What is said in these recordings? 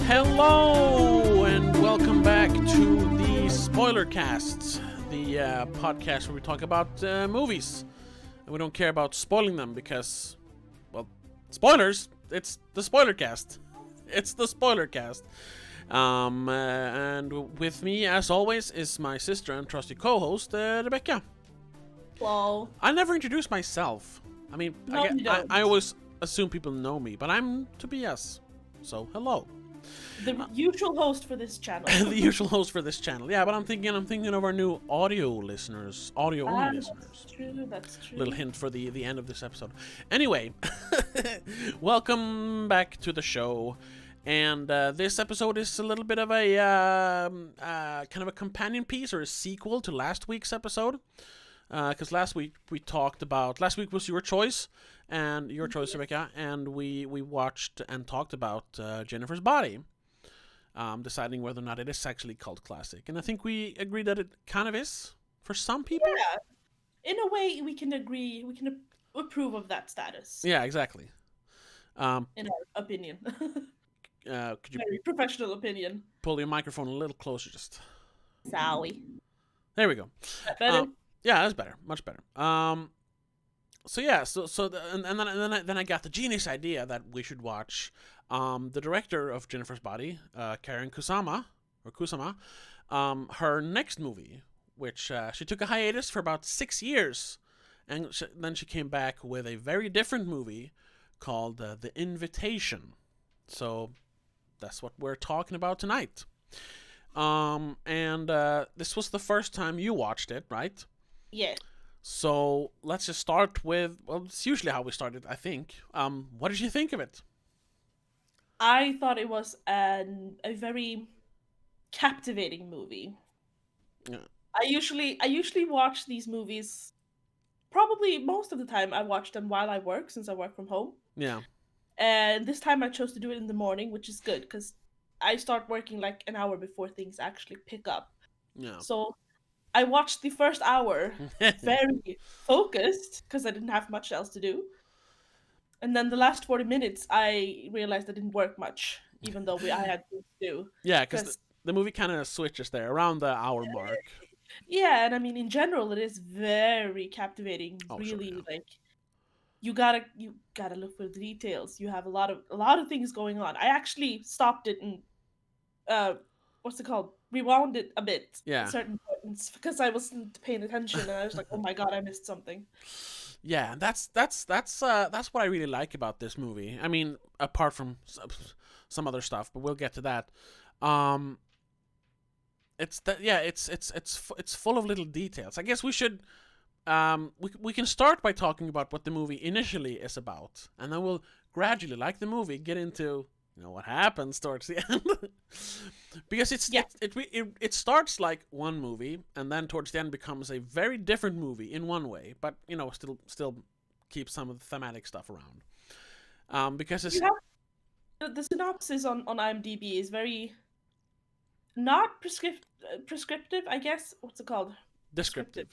Hello and welcome back to the SpoilerCast, the podcast where we talk about movies. And we don't care about spoiling them because, well, spoilers, it's the SpoilerCast. It's the SpoilerCast. And with me, as always, is my sister and trusty co-host, Rebecca. Hello. I never introduced myself. I mean, No, you don't. I always assume people know me, but I'm Tobias. So, hello. The usual host for this channel. The usual host for this channel. Yeah, but I'm thinking of our new audio listeners, audio-only listeners. That's true. Little hint for the end of this episode. Anyway, welcome back to the show. And this episode is a little bit of a kind of a companion piece or a sequel to last week's episode. Because last week was your choice, and your choice, Rebecca, and we watched and talked about Jennifer's Body, deciding whether or not it is actually cult classic. And I think we agreed that it kind of is for some people. Yeah, in a way, we can agree. We can approve of that status. Yeah, exactly. In our opinion, Could you very professional opinion. pull your microphone a little closer? Just Sorry. there we go. Better. Yeah, that's better, much better. And then I got the genius idea that we should watch the director of Jennifer's Body, Karen Kusama, her next movie, which she took a hiatus for about 6 years, and then she came back with a very different movie called The Invitation. So that's what we're talking about tonight. And this was the first time you watched it, right? Yeah. So let's just start with, well, it's usually how we started, I think. What did you think of it? I thought it was a very captivating movie. Yeah. I usually watch these movies. Probably most of the time I watch them while I work, since I work from home. Yeah. And this time I chose to do it in the morning, which is good because I start working like an hour before things actually pick up. Yeah. So I watched the first hour very focused because I didn't have much else to do. And then the last 40 minutes, I realized I didn't work much, even though I had things to do. Yeah, because the movie kind of switches there around the hour mark. Yeah, and I mean, in general, it is very captivating. Oh, really, sure, yeah. like you gotta look for the details. You have a lot of things going on. I actually stopped it and what's it called? Rewound it a bit. Yeah. At certain points because I wasn't paying attention and I was like, oh my god, I missed something. Yeah, that's what I really like about this movie. I mean, apart from some other stuff, but we'll get to that. It's full of little details. I guess we should we can start by talking about what the movie initially is about, and then we'll gradually, like the movie, get into what happens towards the end. Because it starts like one movie, and then towards the end becomes a very different movie in one way, but still keeps some of the thematic stuff around. Because it's the synopsis on IMDb is very not prescriptive, I guess. What's it called? Descriptive.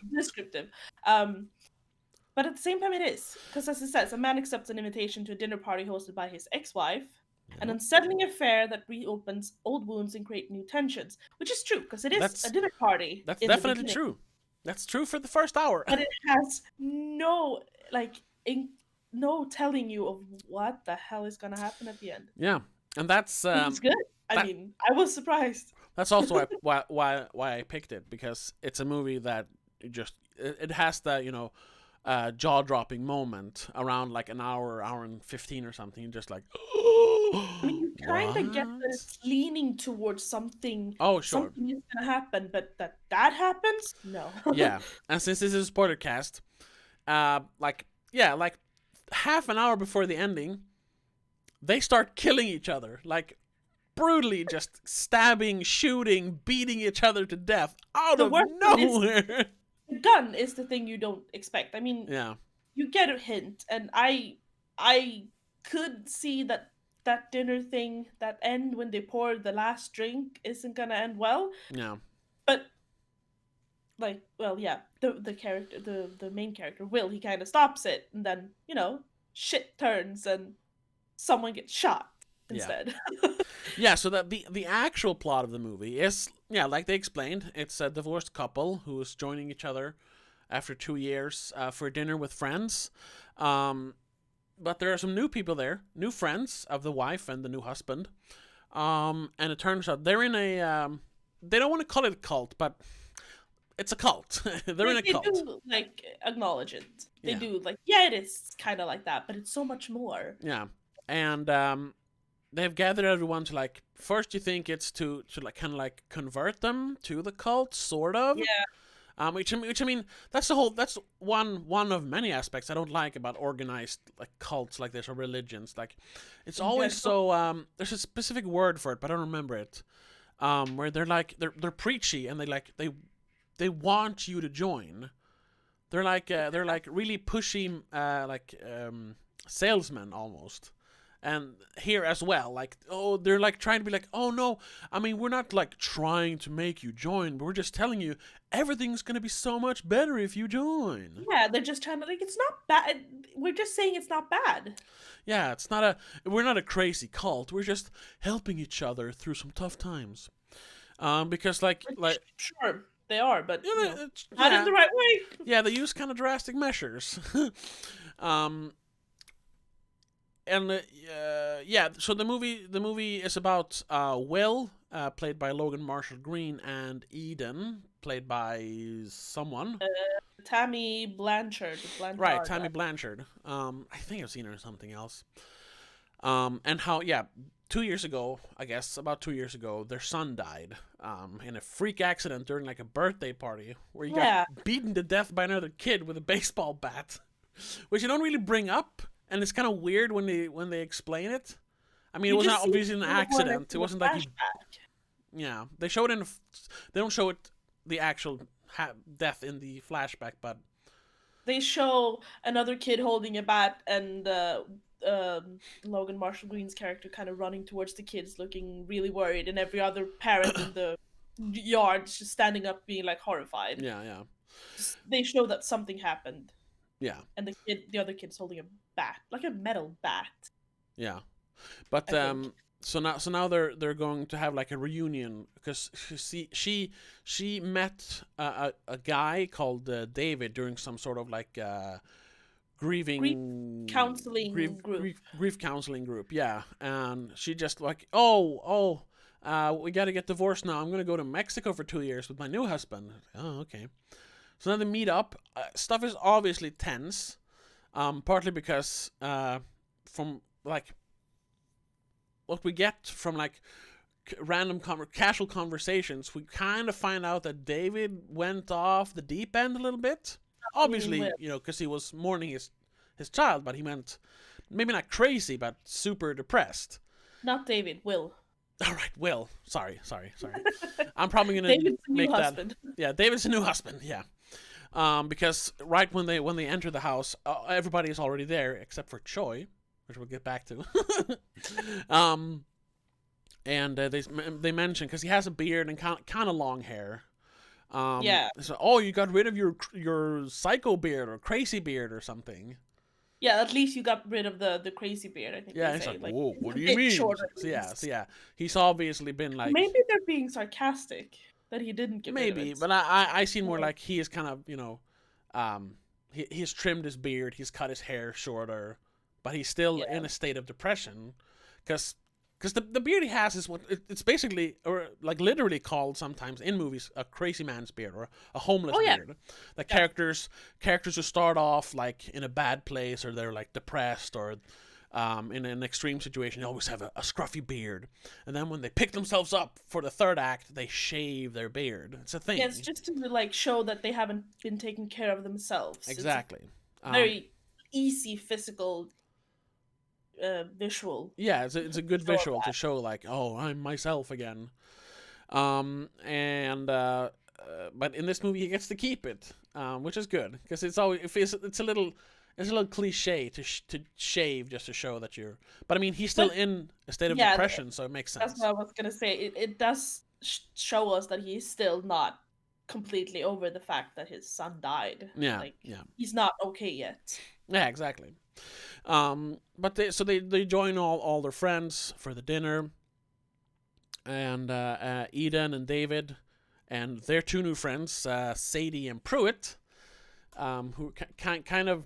But at the same time it is, because as it says, a man accepts an invitation to a dinner party hosted by his ex-wife. An unsettling affair that reopens old wounds and creates new tensions, which is true because it is a dinner party. That's definitely true. That's true for the first hour. But it has no telling you of what the hell is gonna happen at the end. Yeah, and that's it's good. I mean, I was surprised. That's also why I picked it, because it's a movie that it has the jaw-dropping moment around like an hour and 15 or something, just like I mean, you kind of get that it's leaning towards something. Oh, sure. Something is gonna happen, but that happens? No. Yeah, and since this is a SpoilerCast, like half an hour before the ending, they start killing each other, like brutally, just stabbing, shooting, beating each other to death out of nowhere. The gun is the thing you don't expect. I mean, yeah, you get a hint, and I could see that dinner thing, that end when they pour the last drink, isn't gonna end well. Yeah. But the character, the main character, Will, he kind of stops it, and then shit turns and someone gets shot Yeah. instead. Yeah, so that the actual plot of the movie is, yeah, like they explained, it's a divorced couple who is joining each other after 2 years for dinner with friends. Um, but there are some new people there, new friends of the wife and the new husband. And it turns out they're in a they don't want to call it a cult, but it's a cult. They're in a They cult. do like acknowledge it. They Yeah, do like, yeah, it is kind of like that, but it's so much more. yeah, and they've gathered everyone to, like, first you think it's to like kind of like convert them to the cult, sort of. Yeah, Which I mean, that's one of many aspects I don't like about organized like cults like this or religions. Like, it's in always general. so there's a specific word for it, but I don't remember it. Where they're like they're preachy and they want you to join. They're like really pushy salesmen almost. And here as well, like, oh, they're like trying to be like, oh no, I mean, we're not like trying to make you join, but we're just telling you everything's gonna be so much better if you join. Yeah, they're just trying to like, it's not bad. We're just saying it's not bad. Yeah, we're not a crazy cult. We're just helping each other through some tough times. Because Which, sure, they are, but not in yeah, the right way. yeah, they use kind of drastic measures. um, and yeah, so the movie is about Will, played by Logan Marshall Green, and Eden, played by someone. Tammy Blanchard, Right, Tammy Blanchard. I think I've seen her in something else. And how, yeah, 2 years ago, I guess about 2 years ago, their son died in a freak accident during like a birthday party where he Yeah, got beaten to death by another kid with a baseball bat, which you don't really bring up, and it's kind of weird when they explain it. I mean, it you was just not see obviously an it more like accident. It in the wasn't like he, flashback. yeah, they show it in, they don't show it the actual death in the flashback, but They show another kid holding a bat and Logan Marshall Green's character kind of running towards the kids, looking really worried, and every other parent in the yard just standing up, being like horrified. yeah, yeah, They show that something happened, yeah, and the other kid's holding a bat, like a metal bat, yeah. But I think. so now they're going to have like a reunion because she met a guy called David during some sort of like Grief grieving counseling group. grief counseling group. Yeah, and she just like, oh, we got to get divorced now. I'm gonna go to Mexico for 2 years with my new husband. Oh, okay. So then they meet up. Stuff is obviously tense, partly because from like what we get from like random casual conversations, we kind of find out that David went off the deep end a little bit. Obviously, Will. because he was mourning his child, but he went maybe not crazy, but super depressed. Not David, Will. All right, Will. Sorry. I'm probably gonna David's the new make that. husband. Yeah, David's a new husband. Yeah. Because right when they enter the house, everybody is already there except for Choi, which we'll get back to. And they mention because he has a beard and kind of long hair. Yeah. So, oh, you got rid of your psycho beard or crazy beard or something. Yeah, at least you got rid of the crazy beard, I think Yeah, they he's say. like, whoa, It's what a do you bit mean? shorter, at So least. yeah, he's obviously been like, Maybe they're being sarcastic that he didn't get rid of maybe, it. but I see more Yeah. like he is kind of he's trimmed his beard, he's cut his hair shorter, but he's still Yeah. in a state of depression because the beard he has is it's basically or like literally called sometimes in movies a crazy man's beard or a homeless Oh, yeah. beard. Like characters who start off like in a bad place or they're like depressed or in an extreme situation, they always have a scruffy beard, and then when they pick themselves up for the third act, they shave their beard. It's a thing. Yeah, it's just to like show that they haven't been taking care of themselves. Exactly. It's a very easy physical visual. Yeah, it's a good Show of visual to that. show like, oh, I'm myself again. And but in this movie he gets to keep it, which is good because it's always it's a little cliche to shave just to show that you're. But I mean, he's still But in a state of yeah, depression, so it makes that's sense. what I was gonna say. It does show us that he's still not completely over the fact that his son died. Yeah, Like yeah. he's not okay yet. Yeah, exactly. But they join all their friends for the dinner, and Eden and David, and their two new friends, Sadie and Pruitt, who kind of,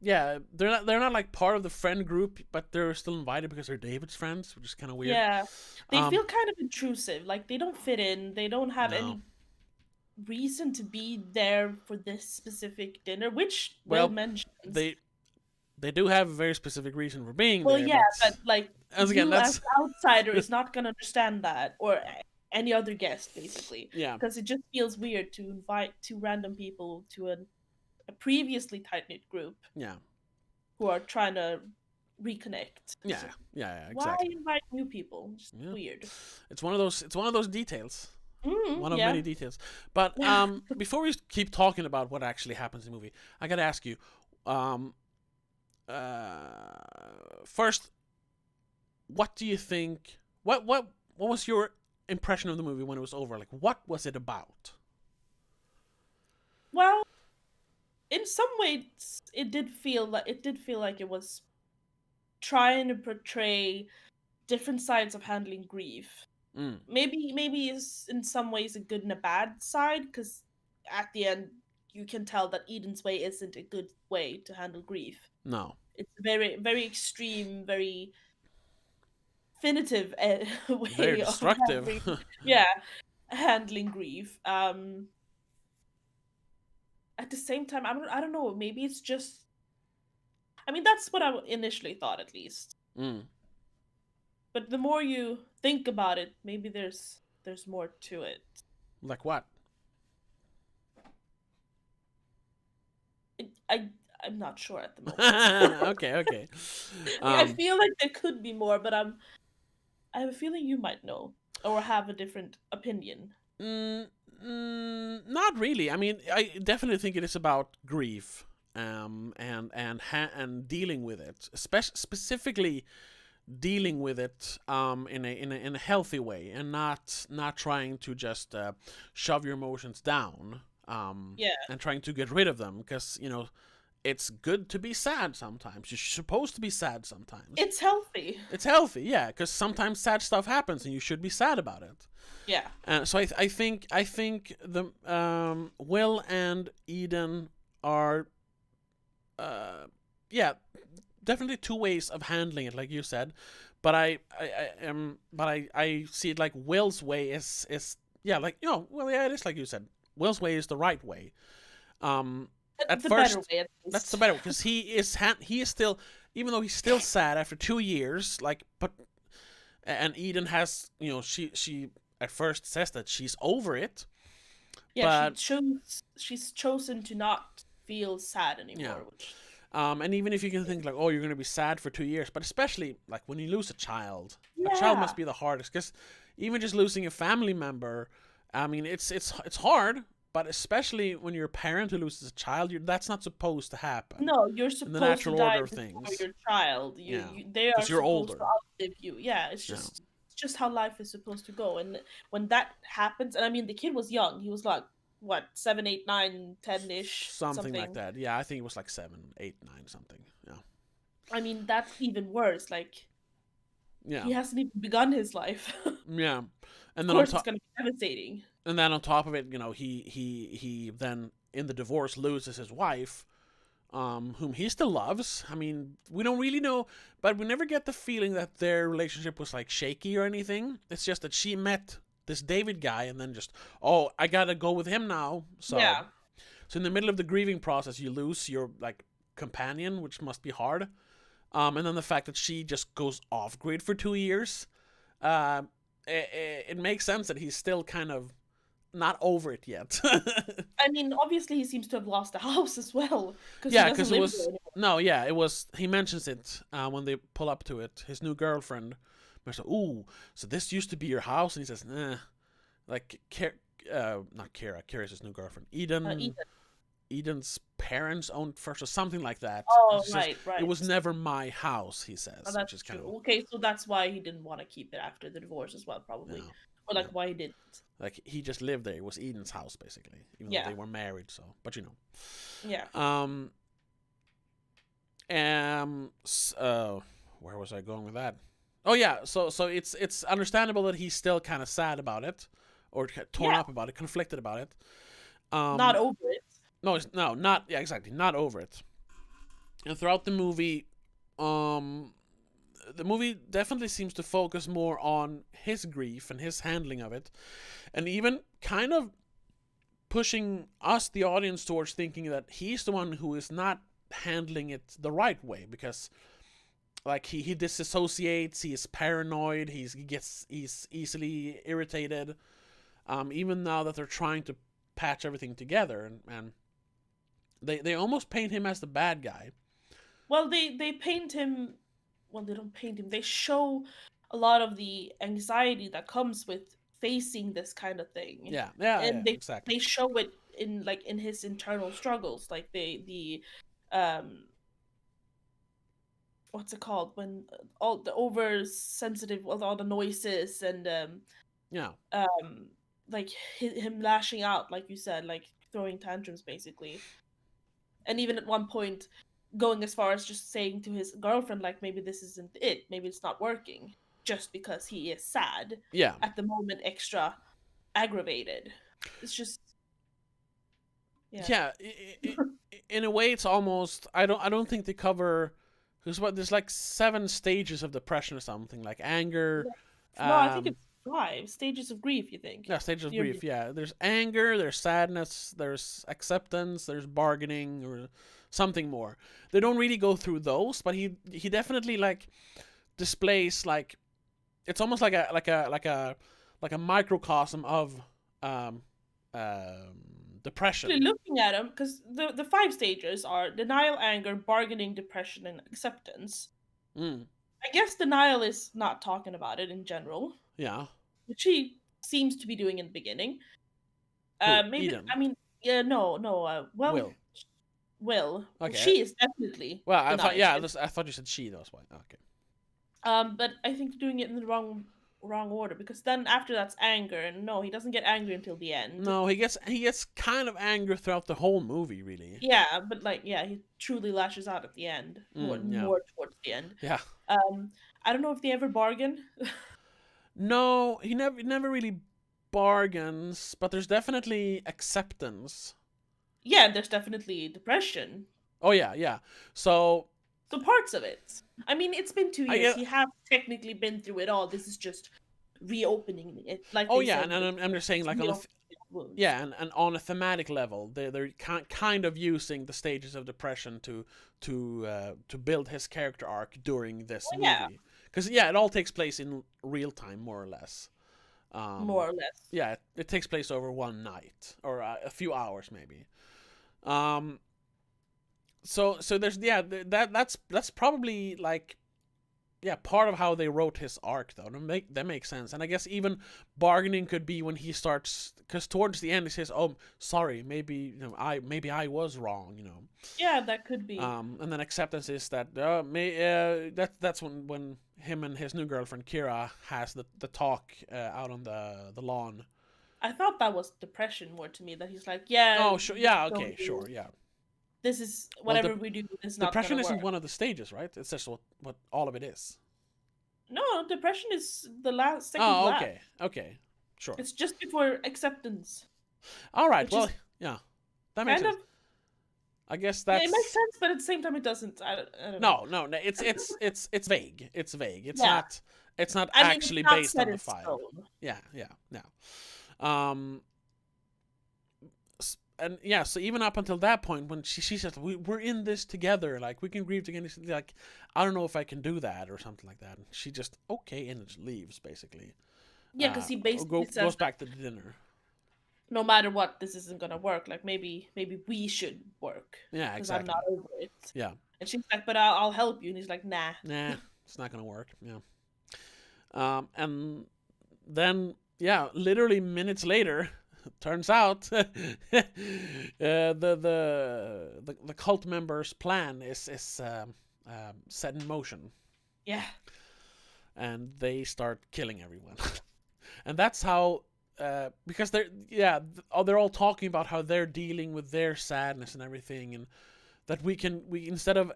yeah, they're not like part of the friend group, but they're still invited because they're David's friends, which is kind of weird. Yeah. They Um, feel kind of intrusive. Like they don't fit in. They don't have no, any reason to be there for this specific dinner, which Will well, mentions. they they do have a very specific reason for being Well, there, yeah, but but like as again, you as that's an outsider is not gonna understand that, or any other guest, basically, yeah, because it just feels weird to invite two random people to a previously tight knit group yeah, who are trying to reconnect. yeah, So yeah, why exactly. invite new people? Just Yeah, weird. it's one of those details. One of Yeah. many details. But before we keep talking about what actually happens in the movie, I gotta ask you, um, first, what do you think? What was your impression of the movie when it was over? Like, what was it about? Well, in some ways, it did feel like it was trying to portray different sides of handling grief. Mm, Maybe is in some ways a good and a bad side, because at the end you can tell that Eden's way isn't a good way to handle grief. no, It's a very very extreme, very definitive very way of destructive. handling, yeah, handling grief. At the same time, I don't know, maybe it's just, I mean, that's what I initially thought, at least. Mm, But the more you think about it, maybe there's more to it. like what? I'm not sure at the moment. Okay, okay. I Um, feel like there could be more, but I have a feeling you might know or have a different opinion. Mm, not really. I mean, I definitely think it is about grief, and dealing with it, specifically dealing with it, in a healthy way, and not trying to just shove your emotions down, Yeah, and trying to get rid of them, because it's good to be sad sometimes. You're supposed to be sad sometimes. it's healthy. It's healthy, yeah, because sometimes sad stuff happens and you should be sad about it. Yeah, So I think the Will and Eden are, yeah, definitely two ways of handling it, like you said. But I see it like Will's way is yeah, like, well, yeah, it is like you said. Will's way is the right way. At the better first, way, at that's the least. better, because he is still, even though he's still sad after 2 years, like, but, and Eden has, she at first says that she's over it, Yeah, but she's chosen to not feel sad yeah. anymore, which, And even if you can think like, oh, you're gonna be sad for 2 years, but especially like when you lose a child yeah. must be the hardest, because even just losing a family member, I mean, it's hard, but especially when you're a parent who loses a child, that's not supposed to happen No, you're in the supposed to natural order die of before things. your child. Yeah, They are because you're supposed to older. outlive you. Yeah, Yeah, it's just how life is supposed to go. And when that happens, and I mean, the kid was young. He was like what, 7, 8, 9, 10 ish, something like something. that. Yeah, I think it was like 7, 8, 9, something. Yeah, I mean, that's even worse. Like yeah, he hasn't even begun his life. Of yeah. And then on course, it's top, gonna be devastating. of it, he then in the divorce loses his wife, whom he still loves. I mean, we don't really know, but we never get the feeling that their relationship was like shaky or anything. It's just that she met this David guy and then just, oh, I gotta go with him now. So, Yeah. so in the middle of the grieving process, you lose your like companion, which must be hard. And then the fact that she just goes off grid for 2 years, uh, it makes sense that he's still kind of not over it yet. I mean, obviously, he seems to have lost a house as well because he Yeah, doesn't because it live there was anymore. no, yeah, it was. He mentions it when they pull up to it. His new girlfriend. They're like, "Ooh, so this used to be your house?" And he says, "Nah." Like, not Kara. Kara's his new girlfriend. Ethan. Eden's parents owned first, or something like that. He Oh, says right, it right. was never my house. He Oh, says, which that's is kind true. of, Okay, so that's why he didn't want to keep it after the divorce as well, probably. yeah, Or yeah. like why he didn't. Like, he just lived there. It was Eden's house basically, even though Yeah, they were married. So, but yeah. um, Where was I going with that? Oh yeah, so it's understandable that he's still kind of sad about it, or torn Yeah, up about it, conflicted about it. not Um, over it. no, no, not yeah, exactly, not over it. And throughout um, the movie definitely seems to focus more on his grief and his handling of it, and even kind of pushing us, the audience, towards thinking that he's the one who is not handling it the right way, because like he disassociates, he is paranoid, he's easily irritated. Even now that they're trying to patch everything together, and they almost paint him as the bad guy. Well, they paint him. Well, they don't paint him. They show a lot of the anxiety that comes with facing this kind of thing, Yeah, yeah, yeah, and they exactly. show it in like in his internal struggles, like um what's it called when all the oversensitive with all the noises and Yeah, um like him lashing out, like you said, like throwing tantrums basically, and even at one point going as far as just saying to his girlfriend like maybe this isn't it, maybe it's not working, just because he is sad yeah, at the moment, extra aggravated. It's just, yeah. yeah. In a way, it's almost I don't think they cover. There's like 7 stages of depression or something, like anger. No, I think Um, it's 5 stages of grief, you think. yeah, stages of You're, grief. Yeah, there's anger, there's sadness, there's acceptance, there's bargaining, or something more. They don't really go through those, but he definitely like displays like it's almost like a microcosm of um, actually depression. looking at them, because the 5 stages are denial, anger, bargaining, depression, and acceptance. Mm, I guess denial is not talking about it in general, yeah. which he seems to be doing in the beginning. Who? Maybe, Eden. I mean, yeah, no, no. Well, Will. well, Okay. she is definitely Well, I thought denying yeah. it. I thought you said she. That's why. Okay. But I think they're doing it in the wrong order, because then after that's anger, and no, he doesn't get angry until the end. No, he gets kind of angry throughout the whole movie, really. Yeah, but like, yeah, he truly lashes out at the end, more Yeah. more towards the end. Yeah. Um, I don't know if they ever bargain. No, he never really bargains, but there's definitely acceptance. Yeah, there's definitely depression. Oh yeah, yeah. So So parts of it. I mean, it's been two I years. get. He have technically been through it all. This is just reopening it, like Oh they yeah, said. and I'm just saying, It's like reopening wounds. yeah, and on a thematic level, they're kind of using the stages of depression to build his character arc during this Well, yeah, movie. Because yeah, it all takes place in real time, more or less. more or less. Yeah, it takes place over one night or a few hours maybe. Um, so there's yeah that's probably like yeah part of how they wrote his arc though. That makes sense, and I guess even bargaining could be when he starts, because towards the end he says, "Oh, sorry, maybe I was wrong," you know. Yeah, that could be. And then acceptance is that that's when him and his new girlfriend Kira has the talk out on the lawn. I thought that was depression more to me. That he's like, yeah, Oh, sure, this yeah, is okay, only- sure, yeah. this is Well, whatever we do is not depression gonna isn't work. one of the stages, right? It's just what all of it is. No, depression is the last, second to Oh, last. okay, sure. It's just before acceptance, All right, which well, is yeah, that makes kind sense. of, I guess yeah, it makes that's sense, but at the same time, it doesn't. I don't know. no. It's vague. It's vague. It's Yeah, not. It's not I mean, it's actually not based set on in the five. stone. Yeah, yeah. Um, and yeah, so even up until that point, when she says we're in this together, like we can grieve together, like I don't know if I can do that or something like that. And she just okay and just leaves basically. Yeah, because he basically says Goes back to the dinner. no matter what, this isn't gonna work. Like maybe we should work Yeah, because I'm exactly. not over it. Yeah, And she's like, but I'll help you. And he's like, nah. nah, it's not gonna work. Yeah. And then yeah, literally minutes later, turns out the cult members' plan is set in motion, Yeah. and they start killing everyone, and that's how. Because they're all talking about how they're dealing with their sadness and everything, and that we instead of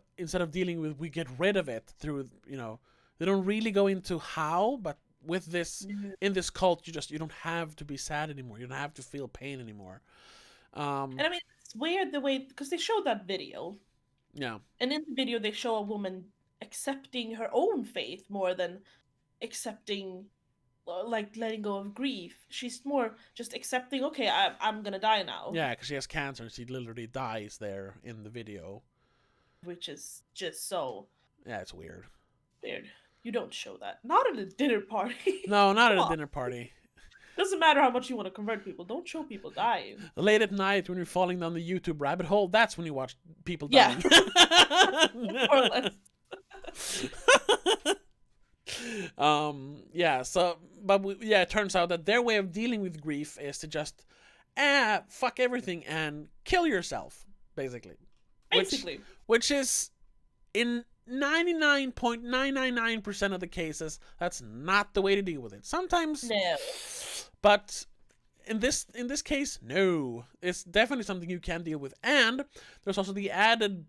dealing with, we get rid of it through, they don't really go into how, but with this, in this cult, you don't have to be sad anymore. You don't have to feel pain anymore. And I mean, it's weird the way, because they showed that video, Yeah. and in the video they show a woman accepting her own faith more than accepting, like, letting go of grief. She's more just accepting, okay, I'm gonna die now. Yeah, because she has cancer and she literally dies there in the video. Which is just so... Yeah, it's weird. Weird. You don't show that. Not at a dinner party. No, not at a dinner party. Doesn't matter how much you want to convert people. Don't show people dying. Late at night when you're falling down the YouTube rabbit hole, that's when you watch people dying. Yeah. More or less. Yeah, so, but it turns out that their way of dealing with grief is to just, fuck everything and kill yourself, basically. Which is, in 99.999% of the cases, that's not the way to deal with it. Sometimes, no. But in this case, no. It's definitely something you can deal with. And there's also the added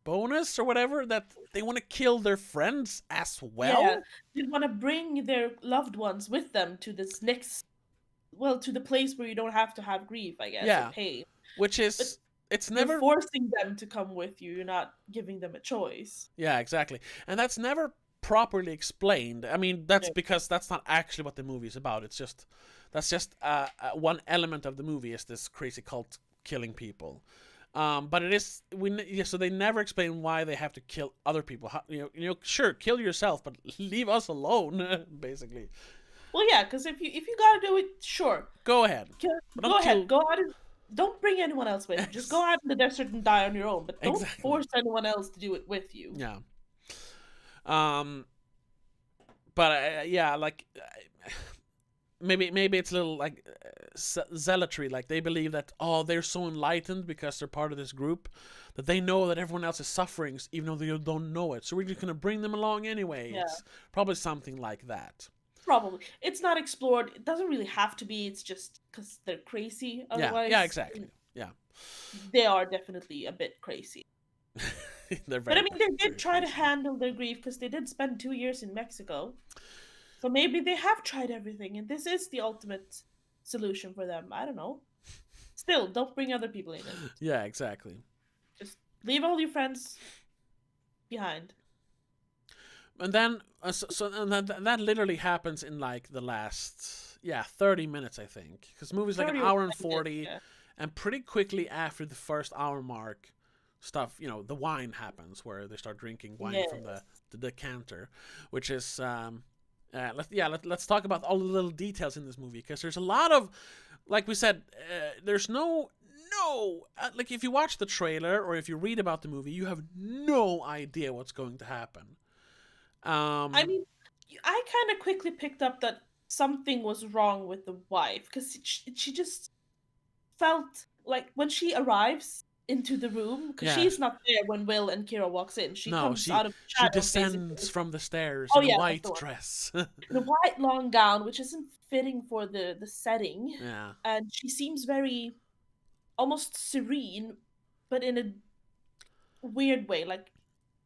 bonus or whatever that they want to kill their friends as well. Yeah, they want to bring their loved ones with them to this next, to the place where you don't have to have grief, I guess, or pain. Which is, it's never... You're forcing them to come with you. You're not giving them a choice. Yeah, exactly. And that's never properly explained. I mean, that's because that's not actually what the movie is about. That's just one element of the movie is this crazy cult killing people. But it is, so they never explain why they have to kill other people. Sure, kill yourself, but leave us alone, basically. Well, yeah, because if you gotta do it, sure, go ahead. Go out and don't bring anyone else with you. Just go out in the desert and die on your own, but don't force anyone else to do it with you. Yeah. But like, maybe it's a little like zealotry. Like they believe that they're so enlightened because they're part of this group that they know that everyone else is suffering even though they don't know it. So we're just gonna bring them along anyway. Yeah. It's probably something like that. Probably. It's not explored. It doesn't really have to be. It's just because they're crazy. Otherwise, yeah, exactly. Yeah. They are definitely a bit crazy. But I mean, they did try to handle their grief because they did spend 2 years in Mexico. So maybe they have tried everything and this is the ultimate solution for them. I don't know. Still, don't bring other people in it. Yeah, exactly. Just leave all your friends behind. And then, that literally happens in like the last, 30 minutes, I think. Because the movie's like an hour and 40. And pretty quickly after the first hour mark, stuff, the wine happens where they start drinking wine from the decanter, which is, let's talk about all the little details in this movie. Because there's a lot of, like we said, there's no, like if you watch the trailer or if you read about the movie, you have no idea what's going to happen. I mean, I kind of quickly picked up that something was wrong with the wife because she just felt like when she arrives into the room, because she's not there when Will and Kira walks in. She comes out of the shadows, she descends basically from the stairs in a white dress. In a white long gown, which isn't fitting for the setting. Yeah. And she seems very almost serene, but in a weird way, like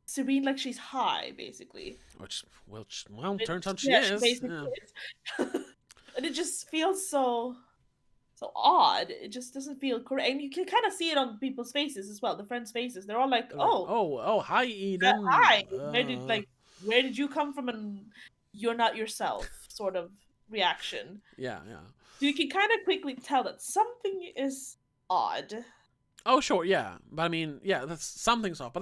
serene, like she's high, basically. Which turns out she is. She basically is. And it just feels so odd. It just doesn't feel correct. And you can kind of see it on people's faces as well. The friends' faces. They're all like, oh, hi, Eden. Hi. Where did you come from? And you're not yourself. Sort of reaction. Yeah. So you can kind of quickly tell that something is odd. Oh, sure, yeah. But I mean, that's something's off. But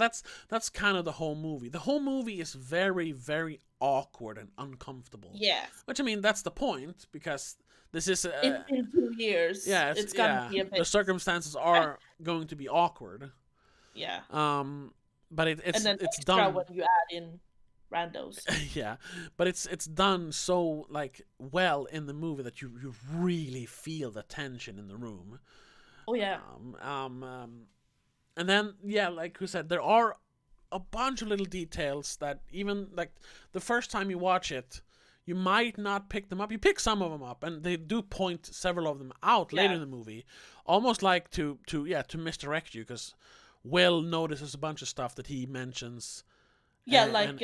that's kind of the whole movie. The whole movie is very, very awkward and uncomfortable. Yeah. Which, I mean, that's the point, because this is... in 2 years, it's gonna be a bit... The circumstances are going to be awkward. Yeah. But it's done... when you add in randos. Yeah. But it's done so, like, well in the movie that you really feel the tension in the room. Oh, yeah. And then, like we said, there are a bunch of little details that even, like, the first time you watch it, you might not pick them up. You pick some of them up, and they do point several of them out later in the movie, almost like to misdirect you, because Will notices a bunch of stuff that he mentions. Yeah, And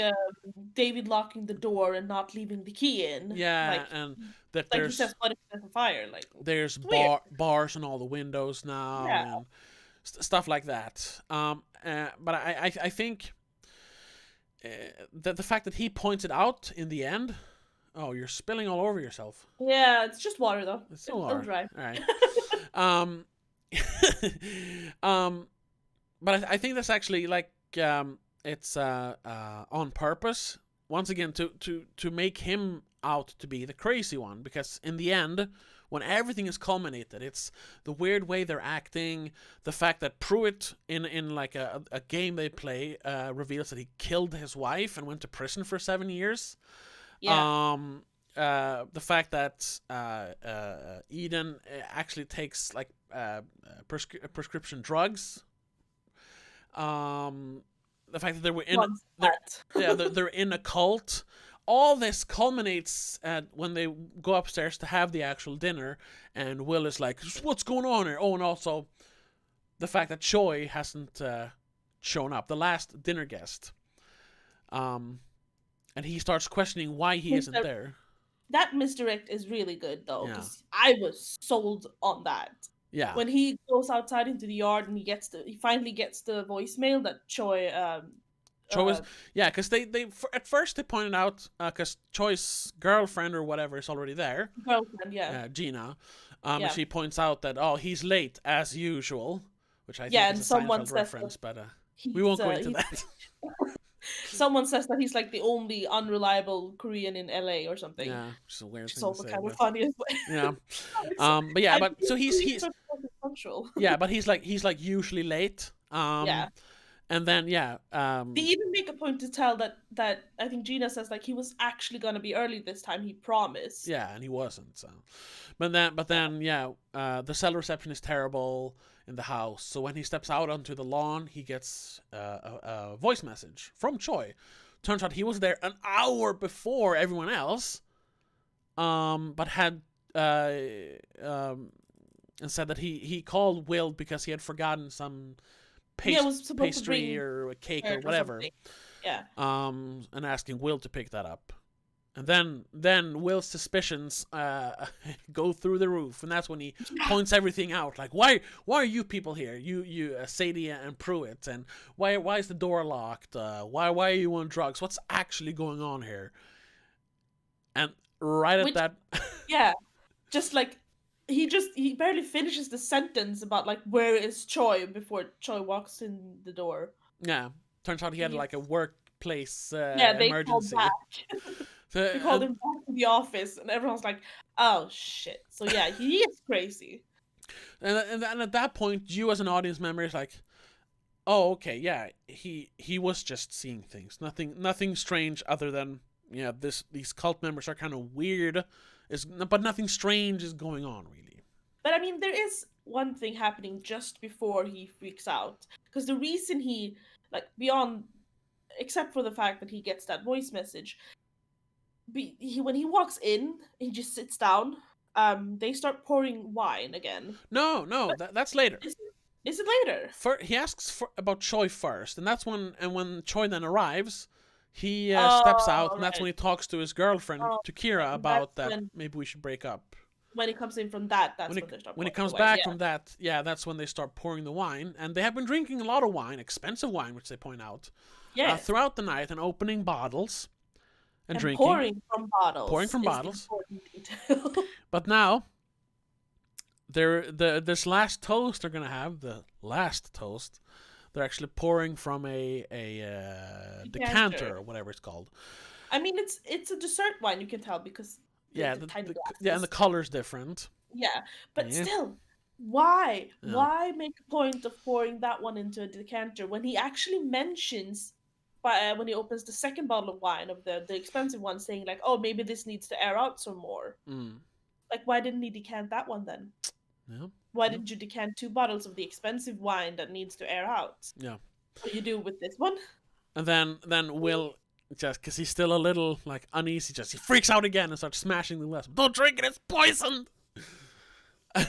David locking the door and not leaving the key in. yeah, and that Like he says, "What if there's a fire?" Like there's it's weird. bars on all the windows now, Yeah. and stuff like that. But I think that the fact that he points it out in the end. Oh, you're spilling all over yourself. Yeah, it's just water though. It's still It'll water. dry. All right. um, but I think that's actually like it's on purpose. Once again, to make him out to be the crazy one, because in the end, when everything is culminated, it's the weird way they're acting, the fact that Pruitt in like a game they play reveals that he killed his wife and went to prison for 7 years. Yeah. The fact that Eden actually takes like prescription drugs. The fact that they were they're in a cult. All this culminates when they go upstairs to have the actual dinner, and Will is like, "What's going on here?" Oh, and also the fact that Choi hasn't shown up, the last dinner guest. And he starts questioning why he isn't there. That misdirect is really good though, because I was sold on that. Yeah. When he goes outside into the yard and he finally gets the voicemail that Choi was because they at first they pointed out because Choi's girlfriend or whatever is already there. Girlfriend, Gina. She points out that he's late as usual, which I think is a Seinfeld reference, but we won't go into that. Someone says that he's like the only unreliable Korean in LA or something. Yeah, which is a weird thing. It's also kind of funny as well. Yeah. But so he's punctual. Yeah, but he's like usually late. Yeah. And then they even make a point to tell that I think Gina says like he was actually gonna be early this time. He promised. Yeah, and he wasn't. So, but then the cell reception is terrible in the house. So when he steps out onto the lawn, he gets a voice message from Choi. Turns out he was there an hour before everyone else. But had and said that he called Will because he had forgotten some pastry or a cake or whatever. Yeah. And asking Will to pick that up. And then Will's suspicions go through the roof, and that's when he points everything out. Like, why are you people here? You Sadie and Pruitt, and why is the door locked? Why are you on drugs? What's actually going on here? And at that, yeah, just like he barely finishes the sentence about like where is Choi before Choi walks in the door. Yeah, turns out he had like a workplace they emergency. Called back. They called him back to the office, and everyone's like, "Oh shit!" So yeah, he is crazy. And at that point, you as an audience member is like, "Oh, okay, yeah, he was just seeing things. Nothing strange other than these cult members are kind of weird, but nothing strange is going on really." But I mean, there is one thing happening just before he freaks out, because the reason he except for the fact that he gets that voice message. When he walks in, he just sits down. They start pouring wine again. No, that's later. Is it later? He asks about Choi first, and that's when Choi then arrives, he steps out, and that's when he talks to his girlfriend, to Kira, about that maybe we should break up. When he comes in from that's when they start. When he comes back from that, that's when they start pouring the wine, and they have been drinking a lot of wine, expensive wine, which they point out, throughout the night, and opening bottles. And drinking. Pouring from bottles. But now, this last toast they're gonna have, the last toast, they're actually pouring from a decanter or whatever it's called. I mean, it's a dessert wine, you can tell, because and the color's different. Yeah, but still, why? Yeah. Why make a point of pouring that one into a decanter when he actually mentions? When he opens the second bottle of wine, of the expensive one, saying like, "Oh, maybe this needs to air out some more." Like, why didn't he decant that one then? Yeah. Why didn't you decant 2 bottles of the expensive wine that needs to air out? Yeah. What you do with this one? And then Will, just because he's still a little like uneasy, he freaks out again and starts smashing the glass. Don't drink it; it's poisoned. And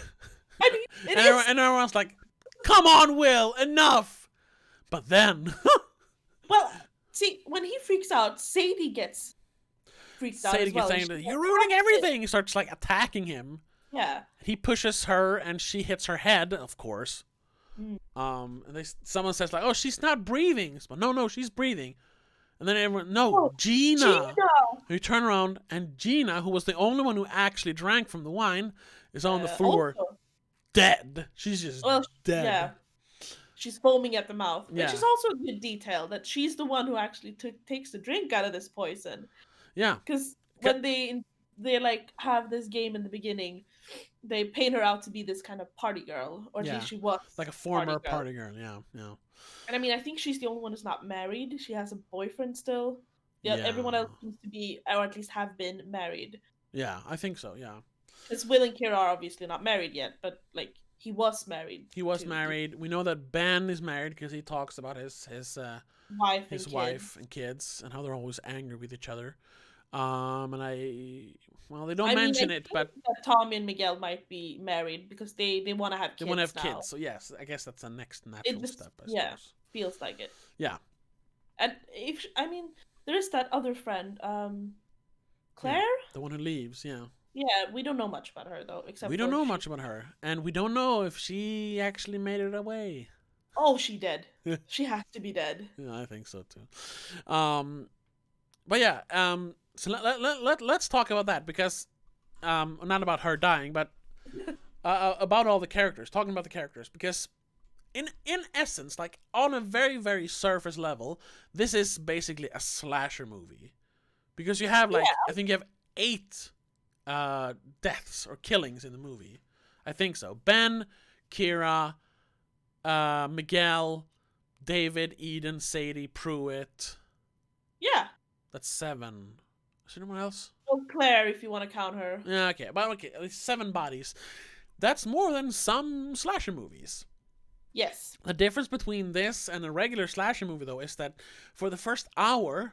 everyone's like, "Come on, Will, enough." But then Well, see, when he freaks out, Sadie gets freaked out Sadie as gets well. saying that you're ruining everything. He starts like attacking him. Yeah. He pushes her, and she hits her head, of course. Mm. And someone says like, "Oh, she's not breathing." But no, she's breathing. And then everyone, no, Oh, Gina. Gina! You turn around, and Gina, who was the only one who actually drank from the wine, is on the floor, Also, dead. She's just well, dead. yeah, she's foaming at the mouth, which Yeah. is also a good detail that she's the one who actually takes the drink out of this poison. Yeah. Because when they like have this game in the beginning, they paint her out to be this kind of party girl, or at Yeah. least she was Like a a party former girl. party girl. Yeah. Yeah. And I mean, I think she's the only one who's not married. She has a boyfriend still. Yeah, Yeah. everyone else seems to be, or at least have been married. Yeah. I think so. Yeah. Because Will and Kira are obviously not married yet, but like he was married. He was to married. We know that Ben is married because he talks about his wife and kids and how they're always angry with each other. And they don't I mean, mention I it, think but that Tommy and Miguel might be married because they want to have kids they want to have now. kids. So yes, I guess that's the next natural It just step. I yeah suppose. feels like it. Yeah. And if I mean, there is that other friend, Claire. Yeah, the one who leaves. Yeah. Yeah, we don't know much about her though, except We don't know she... much about her, and we don't know if she actually made it away. Oh, she dead. She has to be dead. Yeah, I think so too. But yeah, so let's talk about that because, not about her dying, but about all the characters. Talking about the characters because, in essence, like on a very very surface level, this is basically a slasher movie, because you have like I think you have 8 deaths or killings in the movie. I think so. Ben, Kira, Miguel, David, Eden, Sadie, Pruitt. Yeah. That's 7. Is there anyone else? Oh, Claire, if you want to count her. Yeah, okay. But okay, at least 7 bodies. That's more than some slasher movies. Yes. The difference between this and a regular slasher movie, though, is that for the first hour,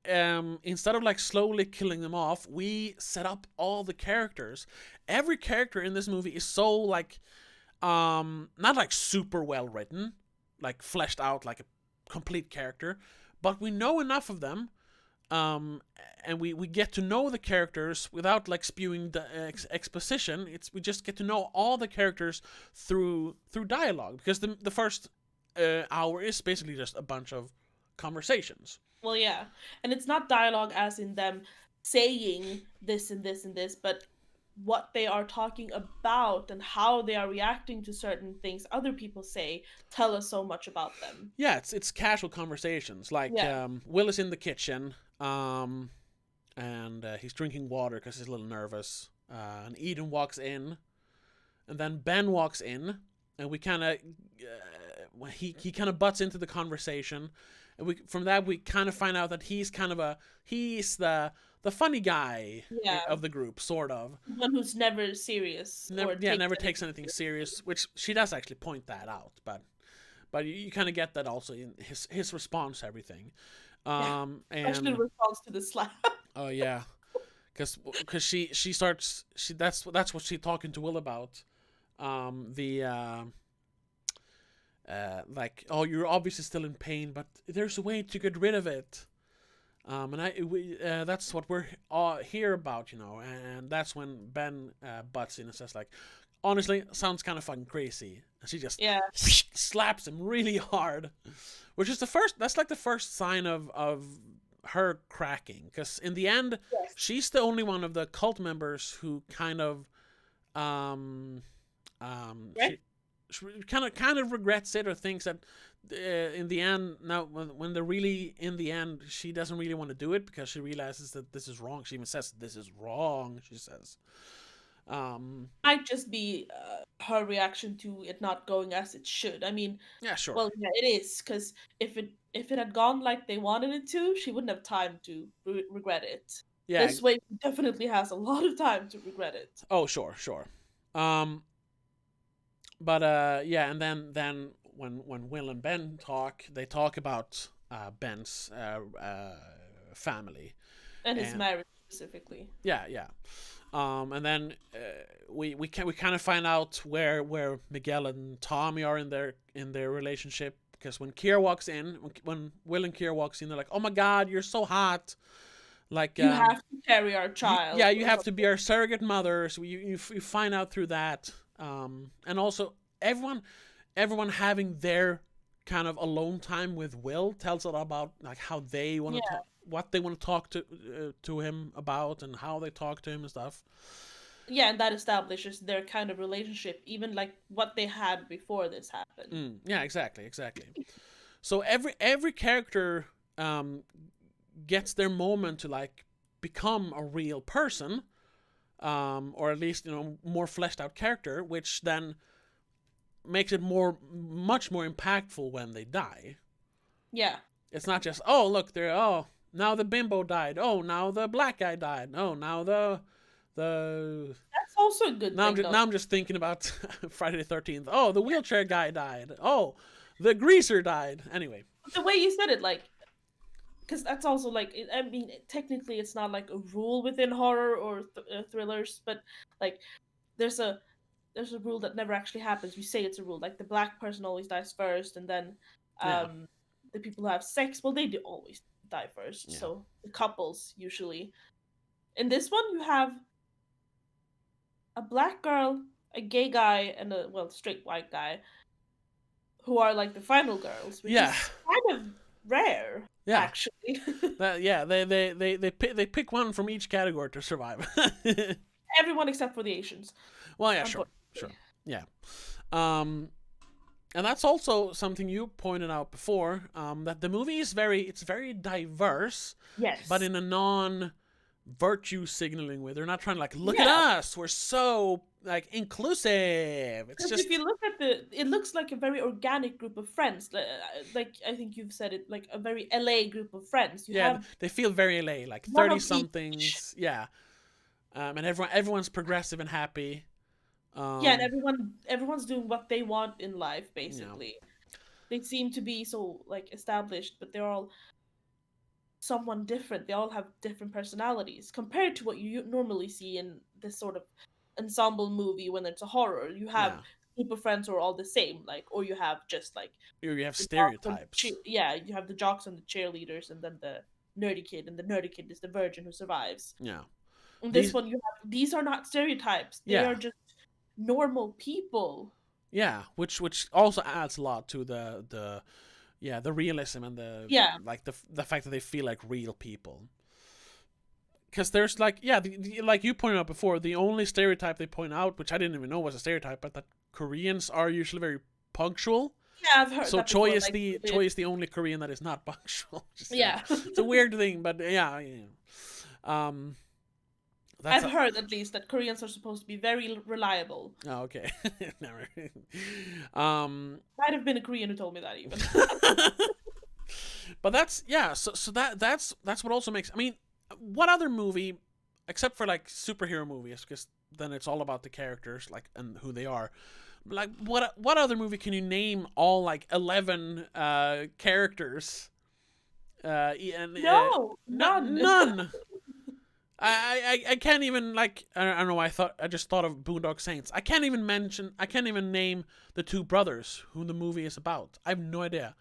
instead of like slowly killing them off, we set up all the characters. Every character in this movie is so like, not like super well written, like fleshed out like a complete character, but we know enough of them, and we get to know the characters without like spewing the exposition. We just get to know all the characters through dialogue, because the first hour is basically just a bunch of conversations. Well, yeah. And it's not dialogue as in them saying this and this and this, but what they are talking about and how they are reacting to certain things other people say tell us so much about them. Yeah, it's casual conversations. Like, Will is in the kitchen, and he's drinking water because he's a little nervous. And Eden walks in, and then Ben walks in, and we kind of he kind of butts into the conversation, and from that we kind of find out that he's the funny guy of the group, sort of. One who's never serious. Never takes anything serious, which she does actually point that out, but you kind of get that also in his response to everything. Especially in response to the slap. Oh yeah, because that's what she's talking to Will about. Like, oh, you're obviously still in pain, but there's a way to get rid of it. And that's what we're here about, and that's when Ben butts in and says like, honestly, sounds kind of fucking crazy. And she just slaps him really hard, which is the first sign of her cracking, because in the end, she's the only one of the cult members who kind of she kind of regrets it, or thinks that in the end, now when they're really in the end, she doesn't really want to do it because she realizes that this is wrong. She even says this is wrong, she says. Might just be her reaction to it not going as it should. I mean, yeah, sure. Well, yeah, it is, because if it had gone like they wanted it to, she wouldn't have time to regret it. Yeah, this way, she definitely has a lot of time to regret it. Oh, sure. But yeah, and then when Will and Ben talk, they talk about Ben's family and his marriage specifically. Yeah. And then we kind of find out where Miguel and Tommy are in their relationship, because when Kira walks in, when Will and Kira walks in, they're like, "Oh my God, you're so hot!" Like, You have to carry our yeah, child. you or have to something. be our surrogate mother. So you find out through that, and also everyone having their kind of alone time with Will tells a lot about like how they want to Yeah. talk, what they want to talk to him about, and how they talk to him and stuff. Yeah, and that establishes their kind of relationship, even like what they had before this happened. Yeah, exactly. So every character gets their moment to like become a real person, or at least more fleshed out character, which then makes it much more impactful when they die. Yeah. It's not just, oh look, they're, oh, now the bimbo died, oh now the black guy died, oh now the That's also a good thing, though. now I'm just thinking about Friday the 13th. Oh, the wheelchair guy died. Oh, the greaser died. Anyway. The way you said it, like, because that's also like, I mean, technically, it's not like a rule within horror or thrillers, but like, there's a rule that never actually happens. You say it's a rule, like the black person always dies first, and then Yeah. the people who have sex, well, they do always die first. Yeah. So the couples usually. In this one, you have a black girl, a gay guy, and a straight white guy who are like the final girls, which Yeah. is kind of rare, Yeah. actually. Yeah, they pick one from each category to survive. Everyone except for the Asians. Well, yeah, sure. Yeah. And that's also something you pointed out before, that the movie is very diverse, Yes. but in a non-virtue signaling way. They're not trying to like, look at us, we're so like inclusive. It's just, if you look at it looks like a very organic group of friends. Like I think you've said it, like a very LA group of friends. You have they feel very LA, like one of 30 somethings. Yeah. And everyone's progressive and happy. Yeah, and everyone's doing what they want in life, basically. Yeah. They seem to be so like established, but they're all someone different. They all have different personalities compared to what you normally see in this sort of ensemble movie when it's a horror. You have group of friends who are all the same, like, or you have just like you have the stereotypes. you have the jocks and the cheerleaders, and then the nerdy kid, and the nerdy kid is the virgin who survives. Yeah. In this one, you have these are not stereotypes. They are just normal people. Yeah, which also adds a lot to the realism and the like the fact that they feel like real people. Because there's like like you pointed out before, the only stereotype they point out, which I didn't even know was a stereotype, but that Koreans are usually very punctual. Yeah, I've heard. So that Choi before, is like, Choi is the only Korean that is not punctual. It's a weird thing, but yeah. I've heard at least that Koreans are supposed to be very reliable. Oh, okay. Never. Might have been a Korean who told me that even. But that's So that's what also makes. I mean, what other movie, except for like superhero movies, because then it's all about the characters, like, and who they are. Like, what other movie can you name all like 11 characters? No, none. None. I can't even, like, I don't know. I just thought of Boondock Saints. I can't even name the two brothers who the movie is about. I have no idea.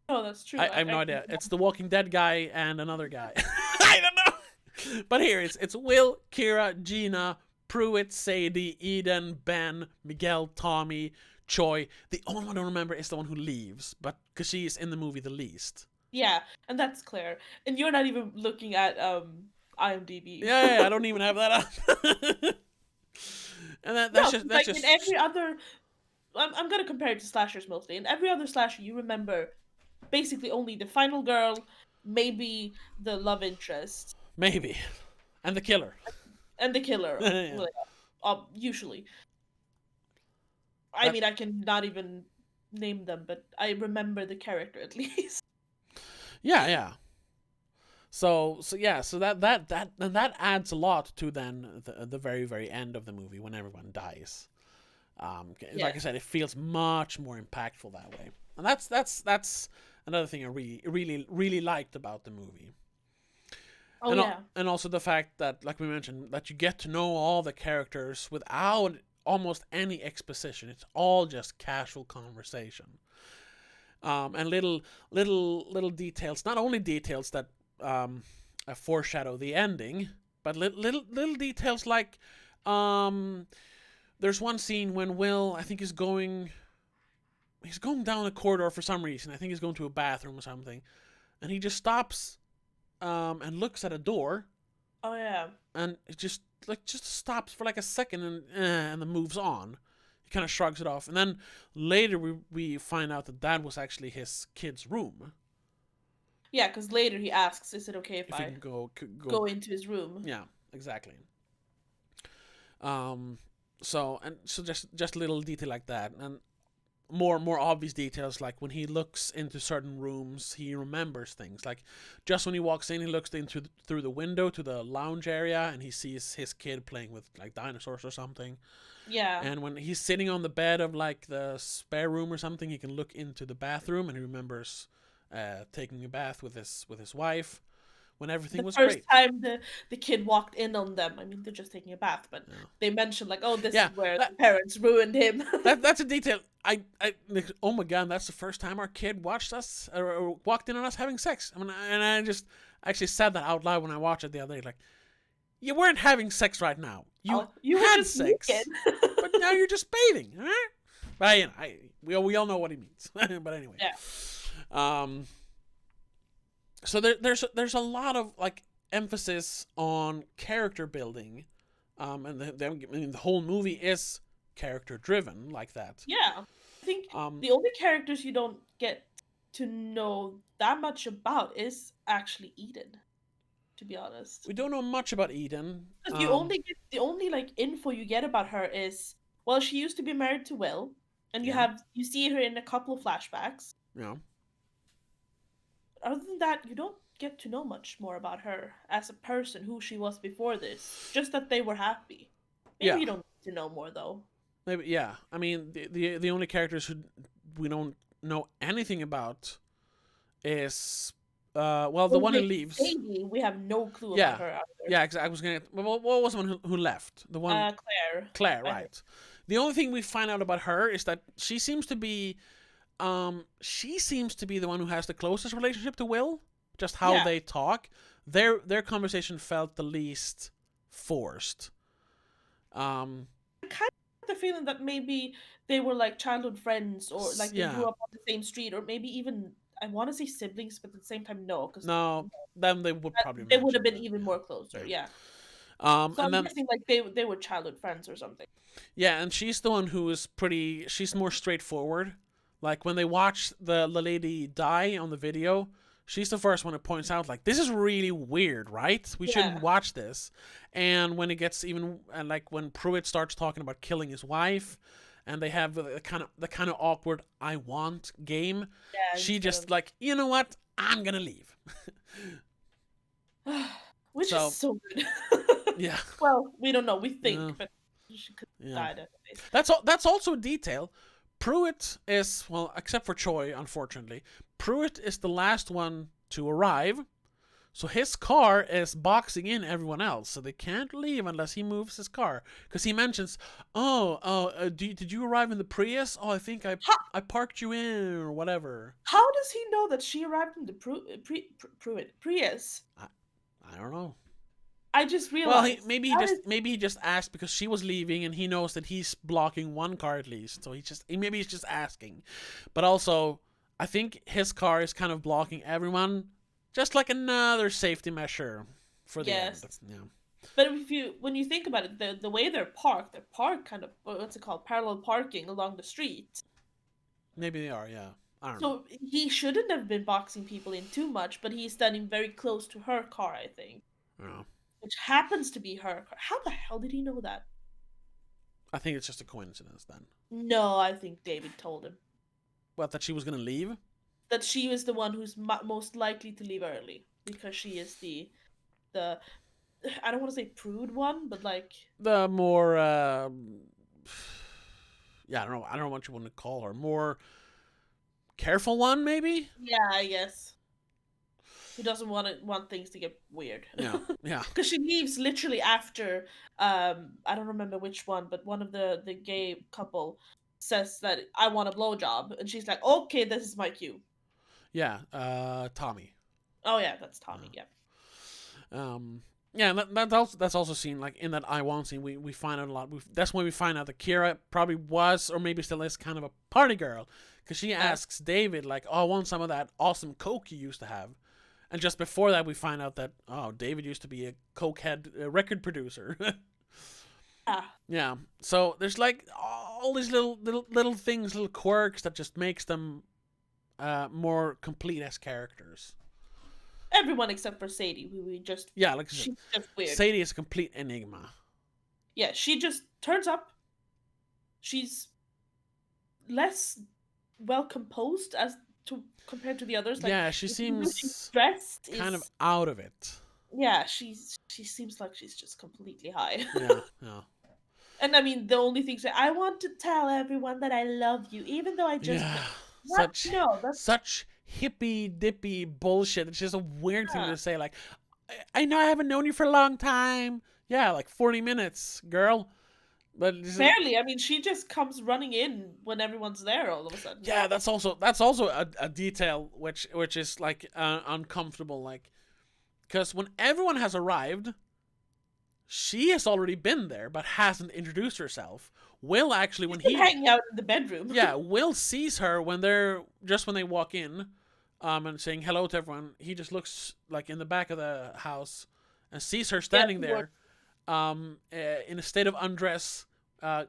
Oh, that's true. I have no idea. It's the Walking Dead guy and another guy. I don't know. But here it's Will, Kira, Gina, Pruitt, Sadie, Eden, Ben, Miguel, Tommy, Choi. The only one I don't remember is the one who leaves, but because she is in the movie the least. Yeah, and that's Claire. And you're not even looking at IMDb. Yeah, I don't even have that up. And that's just like in every other. I'm gonna compare it to slashers mostly. In every other slasher, you remember basically only the final girl, maybe the love interest, maybe, and the killer. And the killer, usually. I mean, I can not even name them, but I remember the character at least. Yeah. So that adds a lot to then the very, very end of the movie when everyone dies. Like I said, it feels much more impactful that way, and that's another thing I really liked about the movie. And also the fact that, like we mentioned, that you get to know all the characters without almost any exposition. It's all just casual conversation. And little details, not only details that foreshadow the ending, but little details like there's one scene when Will, I think, he's going down a corridor for some reason. I think he's going to a bathroom or something, and he just stops and looks at a door, Oh yeah. and it just stops for like a second and then moves on. He kind of shrugs it off, and then later we find out that was actually his kid's room. Yeah, because later he asks, "Is it okay if If he I can go go into his room?" yeah, exactly. Um, so just little detail like that, and more obvious details like when he looks into certain rooms, he remembers things. Like just when he walks in, he looks through the window to the lounge area, and he sees his kid playing with like dinosaurs or something. Yeah. And when he's sitting on the bed of like the spare room or something, he can look into the bathroom, and he remembers taking a bath with his wife when everything The was first great. time the kid walked in on them, I mean, they're just taking a bath, but Yeah. they mentioned like, "Oh, this Yeah, is where the parents ruined him." that's a detail. Oh my god, that's the first time our kid watched us or walked in on us having sex. I mean, and I just actually said that out loud when I watched it the other day. Like, you weren't having sex right now. You Oh, you were had just sex, naked. but now you're just bathing. All right? But you know, we all know what he means. But anyway, Yeah. So there's a lot of like emphasis on character building, and the whole movie is character driven like that. Yeah. I think Um, the only characters you don't get to know that much about is actually Eden, to be honest. we don't know much about Eden. Because you only get the only like info you get about her is, well, she used to be married to Will, and Yeah, you see her in a couple of flashbacks. you know, Other than that, you don't get to know much more about her as a person, who she was before this. Just that they were happy. yeah, Maybe you don't get to know more though. maybe yeah. I mean, the only characters who we don't know anything about is well, the Well, one who leaves. Sadie, we have no clue about Yeah, her either. yeah. Exactly. I was gonna. What was the one who left? The one Claire. Claire, I think. right? The only thing we find out about her is that she seems to be the one who has the closest relationship to Will. Just how Yeah. they talk, their conversation felt the least forced. I kind of get the feeling that maybe they were like childhood friends, or like they grew Yeah, up on the same street, or maybe even, I want to say siblings, but at the same time, no, because no, then they would probably they would have mention been that. even more closer. Yeah, Yeah. yeah. So And I'm then guessing like they were childhood friends or something. yeah, and she's the one who is pretty. She's more straightforward. Like when they watch the lady die on the video, she's the first one who points out like this is really weird, right? We shouldn't Yeah. watch this. And when it gets even and like when Pruitt starts talking about killing his wife, and they have the kind of awkward "I want" game, Yeah. she Instead just like, you know what, I'm gonna leave. of, which So is so good. yeah, Well, we don't know. We yeah, think, but she could have yeah. died anyways. That's also a detail. Pruitt is, well, except for Choi, unfortunately, Pruitt is the last one to arrive. So his car is boxing in everyone else, so they can't leave unless he moves his car. Because he mentions, did you arrive in the Prius? Oh, I think How, I parked you in or whatever. how does he know that she arrived in the Prius? I don't know. I just Well, realized that is, maybe he just asked because she was leaving and he knows that he's blocking one car at least. So maybe he's just asking. But also, I think his car is kind of blocking everyone, just like another safety measure for the end. yes. Yeah. But when you think about it, the way they're parked kind of, what's it called, parallel parking along the street. Maybe they are, yeah. I don't know. So he shouldn't have been boxing people in too much, but he's standing very close to her car, I think, Yeah. which happens to be her car. How the hell did he know that? I think it's just a coincidence then. No, I think David told him What, that she was gonna leave? that she was the one who's most likely to leave early because she is the I don't want to say prude one, but like, The more yeah, I don't know what you want to call her. More careful one, maybe? yeah, I guess. Who doesn't want things to get weird. Yeah. Yeah. Because she leaves literally after I don't remember which one, but one of the gay couple says that I want a blowjob, and she's like, okay, this is my cue. Yeah, Tommy. Oh yeah, that's Tommy. Yeah. Yeah, that's also seen like in that I want scene. We find out a lot. That's when we find out that Kira probably was or maybe still is kind of a party girl, because she asks David like, "Oh, I want some of that awesome coke you used to have." And just before that, we find out that David used to be a cokehead record producer. Yeah. Yeah. So there's like all these little things, little quirks that just makes them more complete as characters. Everyone except for Sadie, who we just Like she's just weird. Sadie is a complete enigma. Yeah, she just turns up. She's less well composed as to compared to the others. Like, Yeah, she seems dressed kind is of out of it. Yeah, she seems like she's just completely high. Yeah. And I mean, the only thing I want to tell everyone that I love you, even though I just what? No, that's such hippy dippy bullshit. It's just a weird thing yeah. to say. Like, I know I haven't known you for a long time. Yeah, like 40 minutes, girl. But Barely. I mean, she just comes running in when everyone's there all of a sudden. Yeah, that's also a detail which is like uncomfortable. Like, because when everyone has arrived, she has already been there, but hasn't introduced herself. Will actually, when She's hanging out in the bedroom. Yeah, Will sees her when they walk in, and saying hello to everyone. He just looks like in the back of the house and sees her standing there, in a state of undress.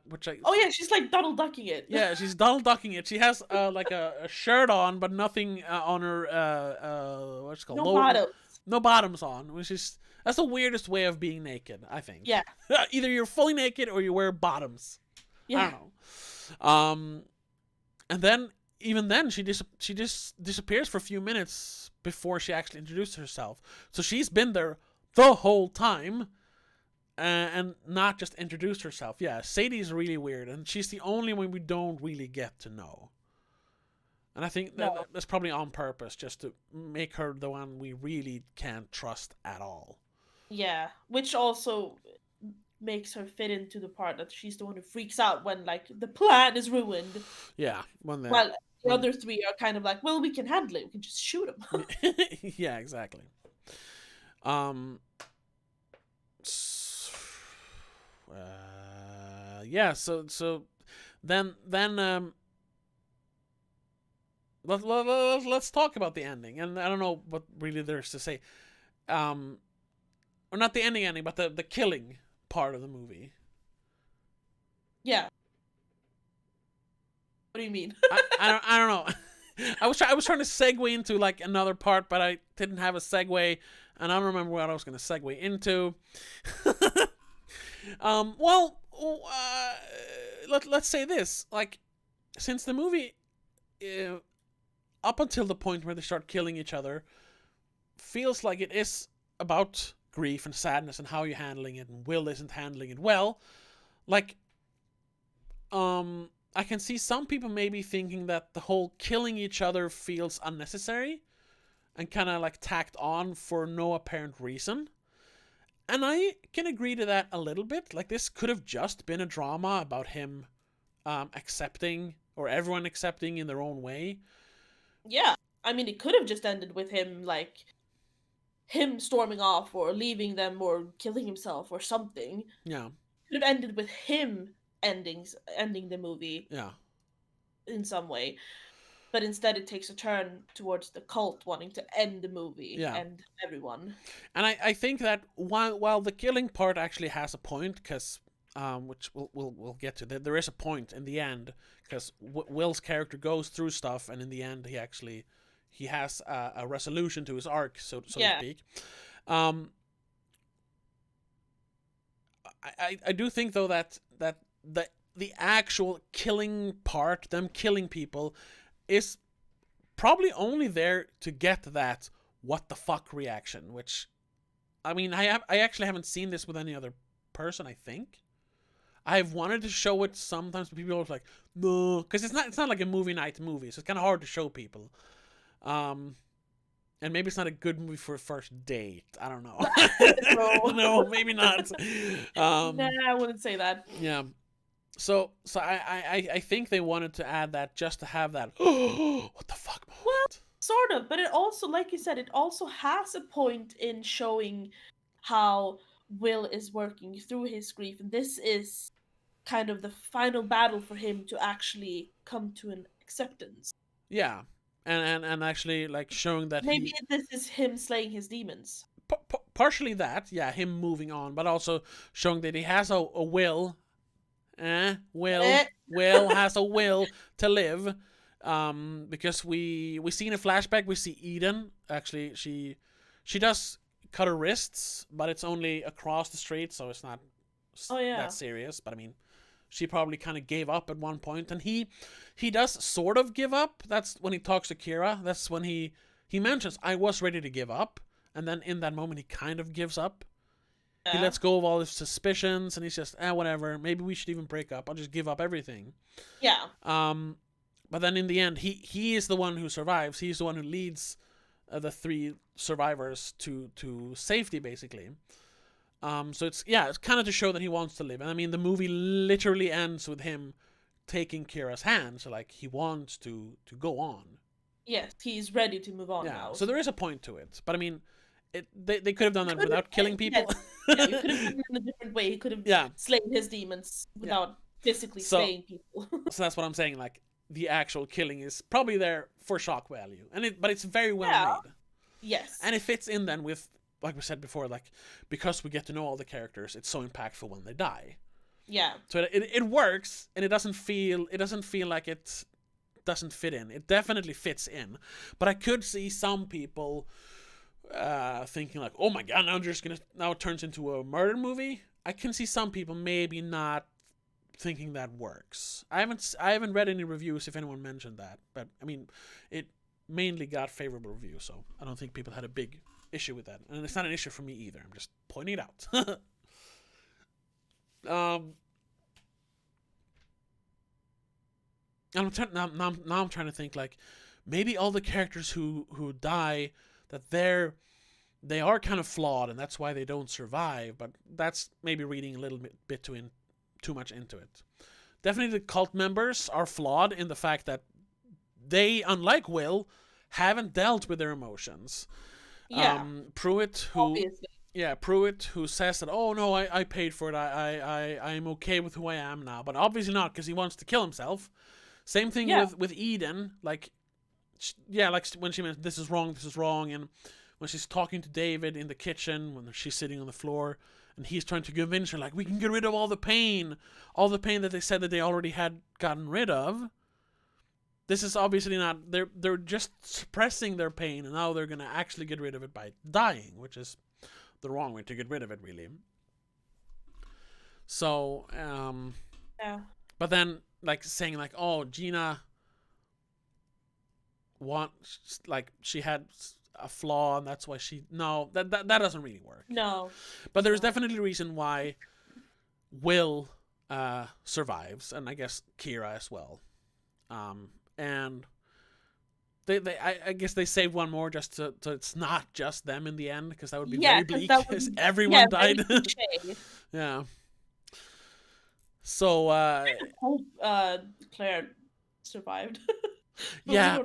Which I Oh yeah, she's like Donald ducking it. Yeah, she's Donald ducking it. She has like a shirt on, but nothing on her what's it called? No bottoms. No bottoms on, which is that's the weirdest way of being naked, I think. Yeah. Either you're fully naked or you wear bottoms. Yeah. I don't know. And then even then she just disappears for a few minutes before she actually introduces herself. So she's been there the whole time. And not just introduced herself. Yeah, Sadie's really weird, and she's the only one we don't really get to know. And I think that's probably on purpose, just to make her the one we really can't trust at all. Yeah, which also makes her fit into the part that she's the one who freaks out when like the plan is ruined. Yeah, the other three are kind of like, well, we can handle it. We can just shoot them. Yeah, exactly. Yeah, so then let's talk about the ending. And I don't know what really there's to say, or not the ending, but the killing part of the movie. Yeah. What do you mean? I don't know. I was trying to segue into like another part, but I didn't have a segue, and I don't remember what I was going to segue into. Let's say this. Like, since the movie, up until the point where they start killing each other, feels like it is about grief and sadness and how you're handling it, and Will isn't handling it well. Like, I can see some people maybe thinking that the whole killing each other feels unnecessary and kind of like tacked on for no apparent reason. And I can agree to that a little bit. Like, this could have just been a drama about him accepting, or everyone accepting in their own way. Yeah. I mean, it could have just ended with him, like, him storming off or leaving them or killing himself or something. Yeah. It could have ended with him ending the movie. Yeah. In some way. But instead it takes a turn towards the cult wanting to end the movie and everyone. And I think that while the killing part actually has a point, because which we'll get to, there is a point in the end, because Will's character goes through stuff, and in the end he has a resolution to his arc, so to speak. I do think though that the actual killing part, them killing people, is probably only there to get that what the fuck reaction, which, I mean, I actually haven't seen this with any other person, I think. I've wanted to show it sometimes, but people are always like, no, because it's not like a movie night movie, so it's kind of hard to show people. And maybe it's not a good movie for a first date. I don't know. No, maybe not. Nah, I wouldn't say that. Yeah. I think they wanted to add that just to have that what the fuck Well, moment. sort of, but it also, like you said, it also has a point in showing how Will is working through his grief, and this is kind of the final battle for him to actually come to an acceptance. Yeah, and actually like showing that Maybe he this is him slaying his demons. partially that, yeah, him moving on, but also showing that he has a will. Eh. Will has a will to live. Because we see in a flashback, we see Eden. Actually, she does cut her wrists, but it's only across the street, so it's not Oh yeah. that serious. But I mean, she probably kind of gave up at one point, and he does sort of give up. That's when he talks to Kira. That's when he mentions, I was ready to give up, and then in that moment he kind of gives up. He Yeah. lets go of all his suspicions, and he's just, whatever. Maybe we should even break up. I'll just give up everything. Yeah. But then in the end, he is the one who survives. He's the one who leads the three survivors to safety, basically. So it's kind of to show that he wants to live. And I mean, the movie literally ends with him taking Kira's hand, so like he wants to go on. Yes, he's ready to move on Yeah. now. So there is a point to it, but I mean, they could have done that Could have, without killing yeah, people. yeah, you could have done it in a different way. He could have Yeah. slain his demons Yeah. without physically So slaying people. so that's what I'm saying. Like the actual killing is probably there for shock value, but it's very well Yeah. made, Yes. and it fits in then with, like we said before, like because we get to know all the characters, it's so impactful when they die. Yeah. So it works, and it doesn't feel like it doesn't fit in. It definitely fits in, but I could see some people thinking like, oh my god, now it turns into a murder movie. I can see some people maybe not thinking that works. I haven't read any reviews if anyone mentioned that, but I mean, it mainly got favorable reviews, so I don't think people had a big issue with that, and it's not an issue for me either. I'm just pointing it out. um, now I'm trying to think like maybe all the characters who die, that they are kind of flawed, and that's why they don't survive. But that's maybe reading a little bit too much into it. Definitely, the cult members are flawed in the fact that they, unlike Will, haven't dealt with their emotions. Yeah. Pruitt, Obviously. who says that, oh no, I paid for it. I'm okay with who I am now, but obviously not, because he wants to kill himself. Same thing Yeah. with Eden. Like when she mentioned this is wrong, and when she's talking to David in the kitchen when she's sitting on the floor, and he's trying to convince her like, we can get rid of all the pain that they said that they already had gotten rid of. This is obviously not, they're just suppressing their pain, and now they're gonna actually get rid of it by dying, which is the wrong way to get rid of it, really. So Yeah. but then like saying like, oh, Gina like she had a flaw, and that's why that doesn't really work. No. But there's definitely a reason why Will survives, and I guess Kira as well. And I guess they saved one more just so it's not just them in the end, because that would be very bleak, because everyone died. Yeah. So I hope Claire survived. yeah,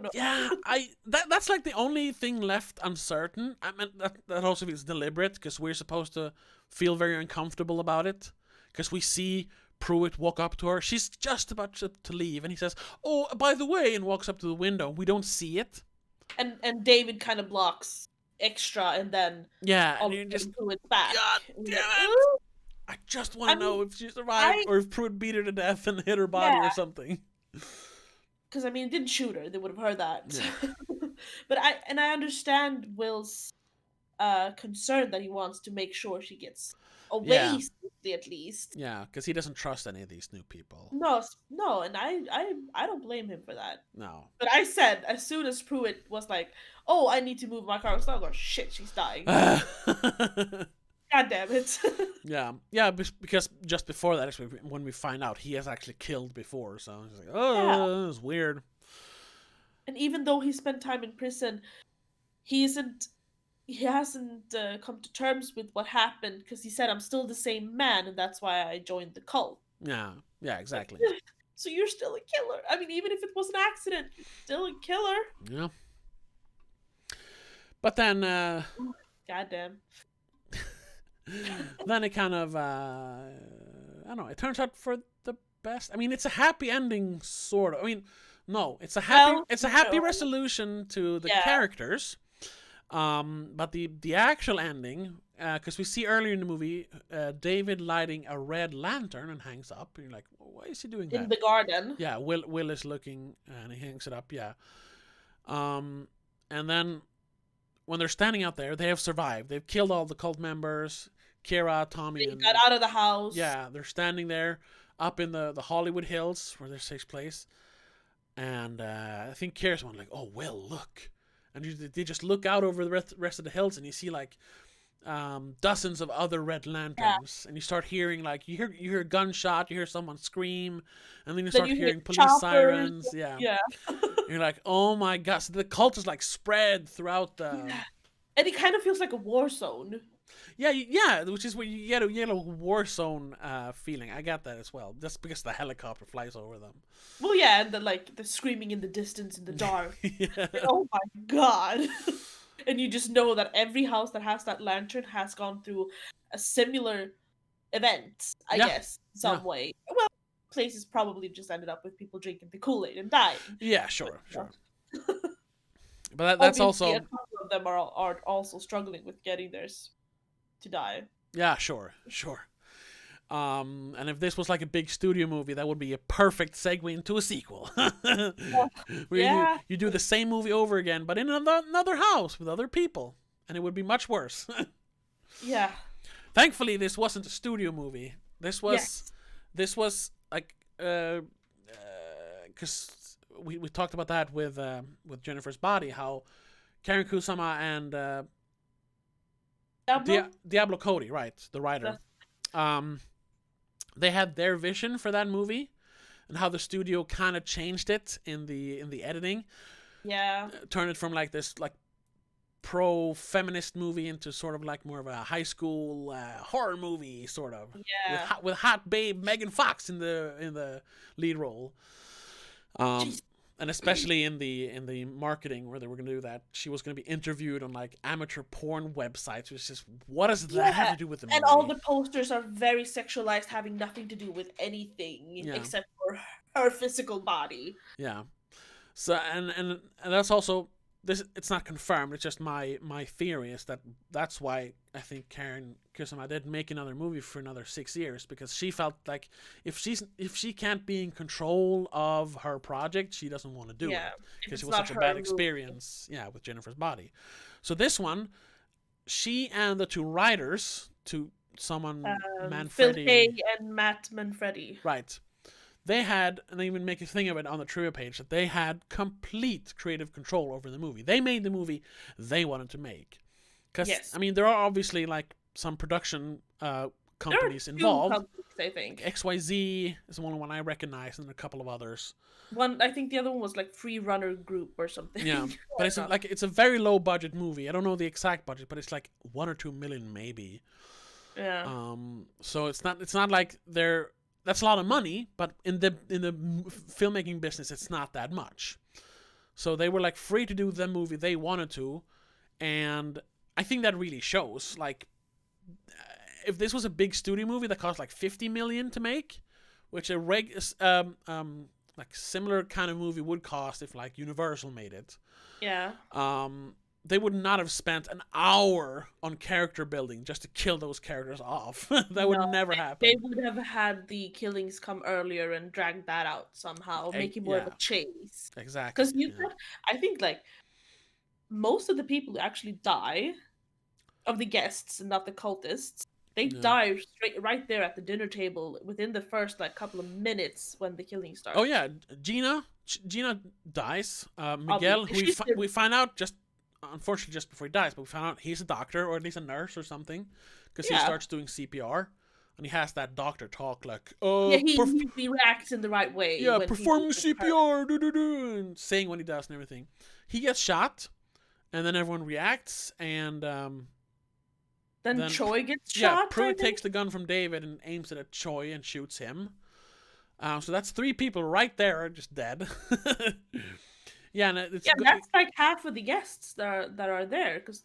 that's like the only thing left uncertain. I mean, that also feels deliberate, because we're supposed to feel very uncomfortable about it, because we see Pruitt walk up to her. She's just about to leave, and he says, "Oh, by the way," and walks up to the window. We don't see it. And David kind of blocks extra, and then and you just, Pruitt's back. God damn it! Ooh. I just want to know if she survived, I or if Pruitt beat her to death and hit her body or something. Because I mean, it didn't shoot her; they would have heard that. Yeah. But I understand Will's concern that he wants to make sure she gets away safely, at least. Yeah, because he doesn't trust any of these new people. No, and I don't blame him for that. No. But I said, as soon as Pruitt was like, "Oh, I need to move my car," I was like, "Oh shit, she's dying." God damn it. Yeah, because just before that, actually, when we find out he has actually killed before, so he's like, oh, it's weird. And even though he spent time in prison, he hasn't come to terms with what happened, because he said, "I'm still the same man, and that's why I joined the cult." Yeah, Yeah, exactly. So you're still a killer. I mean, even if it was an accident, you're still a killer. Yeah. But then, Goddamn. then it kind of, I don't know. It turns out for the best. I mean, it's a happy ending, sort of. I mean, no, it's a happy, Well, it's a happy no. resolution to the Yeah. characters. But the actual ending, because we see earlier in the movie, David lighting a red lantern and hangs up, and you're like, why is he doing In that? the garden. Yeah, Will is looking and he hangs it up. Yeah. And then when they're standing out there, they have survived. They've killed all the cult members. Kira, Tommy, They and got out of the house. yeah, they're standing there up in the Hollywood Hills where this takes place. And I think Kira's one like, oh, Will, look. And they just look out over the rest of the hills, and you see like dozens of other red lanterns, and you start hearing like you hear a gunshot, you hear someone scream, and then you start hearing police choppers. sirens. Yeah, Yeah. you're like, oh my god! So the cult is like spread throughout the. Yeah. And it kind of feels like a war zone. Yeah, which is where you get a war zone feeling. I got that as well, just because the helicopter flies over them. Well, yeah, and the screaming in the distance in the dark. Yeah. And, oh my god! And you just know that every house that has that lantern has gone through a similar event, I Yeah. guess, some way. Well, places probably just ended up with people drinking the Kool-Aid and dying. Yeah, sure. But that's Obviously, also a couple of them are also struggling with getting theirs to die. yeah, sure. And if this was like a big studio movie, that would be a perfect segue into a sequel. Where you do the same movie over again, but in another house with other people, and it would be much worse. Yeah. Thankfully, this wasn't a studio movie. This was like because we talked about that with Jennifer's Body, how Karen Kusama and Diablo Cody, right, the writer. They had their vision for that movie, and how the studio kind of changed it in the editing. Yeah. Turned it from like this like pro-feminist movie into sort of like more of a high school horror movie, sort of. Yeah. With hot babe Megan Fox in the lead role. And especially in the marketing where they were going to do that, she was going to be interviewed on like amateur porn websites, which is what does that have to do with the movie? And all the posters are very sexualized, having nothing to do with anything except for her physical body. Yeah. So and that's also this. It's not confirmed. It's just my theory is that's why I think Karen Kusama didn't make another movie for another 6 years, because she felt like if she can't be in control of her project, she doesn't want to do it, because it was such a bad experience. Yeah, with Jennifer's Body. So this one, she and the two writers, Manfredi, Phil Kay and Matt Manfredi. Right. They had, and they even make a thing of it on the trivia page, that they had complete creative control over the movie. They made the movie they wanted to make. Because, I mean, there are obviously, like, some production companies involved. Companies, I think. XYZ is the only one I recognize, and a couple of others. I think the other one was, like, Free Runner Group or something. Yeah, but it's a very low-budget movie. I don't know the exact budget, but it's, like, 1 or 2 million, maybe. Yeah. So it's not like they're... That's a lot of money, but in the filmmaking business, it's not that much. So they were like free to do the movie they wanted to, and I think that really shows. Like, if this was a big studio movie that cost like $50 million to make, which like similar kind of movie would cost if like Universal made it. Yeah. They would not have spent an hour on character building just to kill those characters off. That would never happen. They would have had the killings come earlier and dragged that out somehow, making more of a chase. Exactly. Because I think like most of the people who actually die, of the guests and not the cultists, they die right there at the dinner table within the first like couple of minutes when the killing starts. Oh yeah, Gina dies. Miguel, we find out unfortunately just before he dies, but we found out he's a doctor, or at least a nurse or something, because he starts doing CPR, and he has that doctor talk like, he reacts in the right way. Yeah, performing CPR, and saying what he does and everything. He gets shot, and then everyone reacts, and then Choi gets shot. Yeah, Pruitt takes the gun from David and aims it at Choi and shoots him. So that's 3 people right there are just dead. Yeah, and it's Yeah, good. that's like half of the guests that are there, because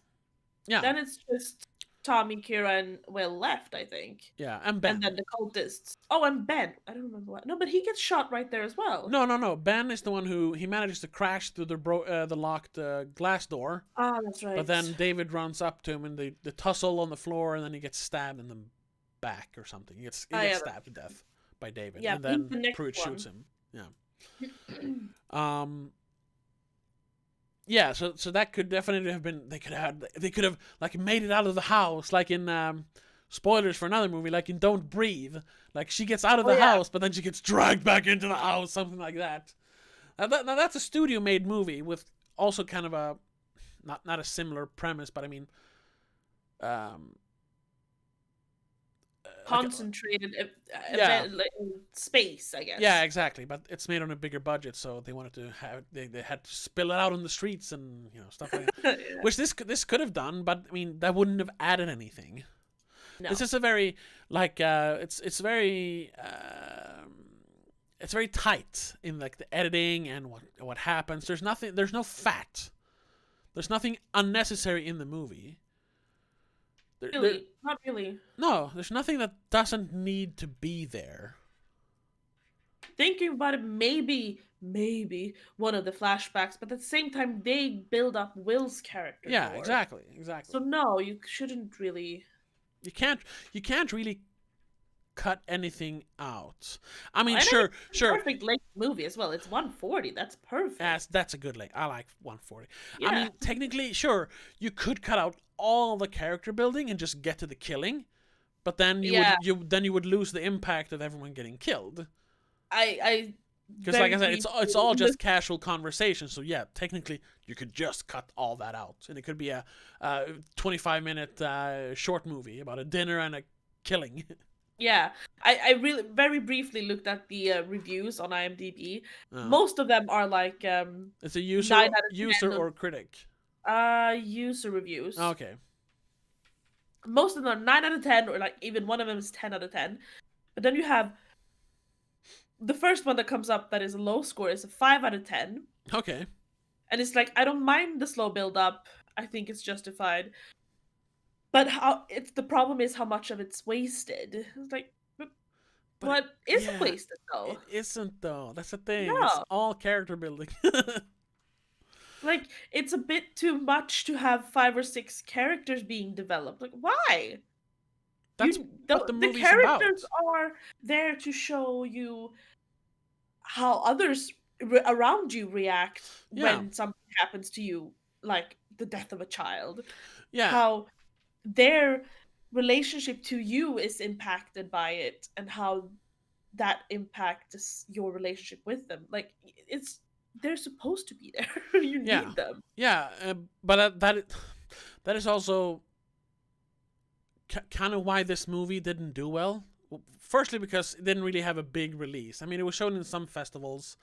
Yeah, then it's just Tommy, Kira, and Will left, I think. yeah, and And Ben. then the cultists. Oh, and Ben. I don't remember what. No, but he gets shot right there as well. No. Ben is the one who he manages to crash through the locked glass door. Ah, that's But right. then David runs up to him and they tussle on the floor, and then he gets stabbed in the back or something. He Oh, gets yeah. stabbed to death by David, Yeah, and he's then the next Pruitt shoots one. him. Yeah. Yeah. So that could definitely have been. They could have like made it out of the house, like in spoilers for another movie, like in Don't Breathe. Like she gets out of Oh, the yeah. house, but then she gets dragged back into the house, something like that. Now that's a studio made movie with also kind of a not a similar premise, but I mean, um, like Concentrated yeah, event, like, space, I guess. yeah, exactly. But it's made on a bigger budget, so they wanted to have they had to spill it out on the streets and stuff like that. Yeah. Which this could have done, but I mean that wouldn't have added anything. No. This is a very like it's very tight in like the editing and what happens. There's no fat. There's nothing unnecessary in the movie. Really, not really. No, there's nothing that doesn't need to be there. Thinking about it, maybe one of the flashbacks, but at the same time, they build up Will's character Yeah, more. exactly. So no, you shouldn't really. You can't really cut anything out. I mean, And sure. perfect length movie as well. It's 140. That's perfect. That's a good length. I like 140. Yeah. I mean, technically, sure, you could cut out all the character building and just get to the killing, but then you would lose the impact of everyone getting killed. I Because like I said, it's all just casual conversation. So yeah, technically you could just cut all that out, and it could be a 25-minute short movie about a dinner and a killing. Yeah, I really very briefly looked at the reviews on IMDb. Uh, Most of them are like it's a 9 out of user 10 or critic. user reviews. Okay. Most of them are 9 out of 10, or like even one of them is 10 out of 10. But then you have the first one that comes up that is a low score is a 5 out of 10. Okay. And it's like, I don't mind the slow build up. I think it's justified. But the problem is how much of it's wasted. It's like, but what isn't wasted though? It isn't though. That's the thing. No. It's all character building. Like, it's a bit too much to have 5 or 6 characters being developed. Like, why? That's what the movie's characters about. are there to show you how others around you react when something happens to you, like the death of a child. Yeah. How their relationship to you is impacted by it, and how that impacts your relationship with them. Like, they're supposed to be there. You need them. Yeah, but that is also kind of why this movie didn't do well. Firstly, because it didn't really have a big release. I mean, it was shown in some festivals,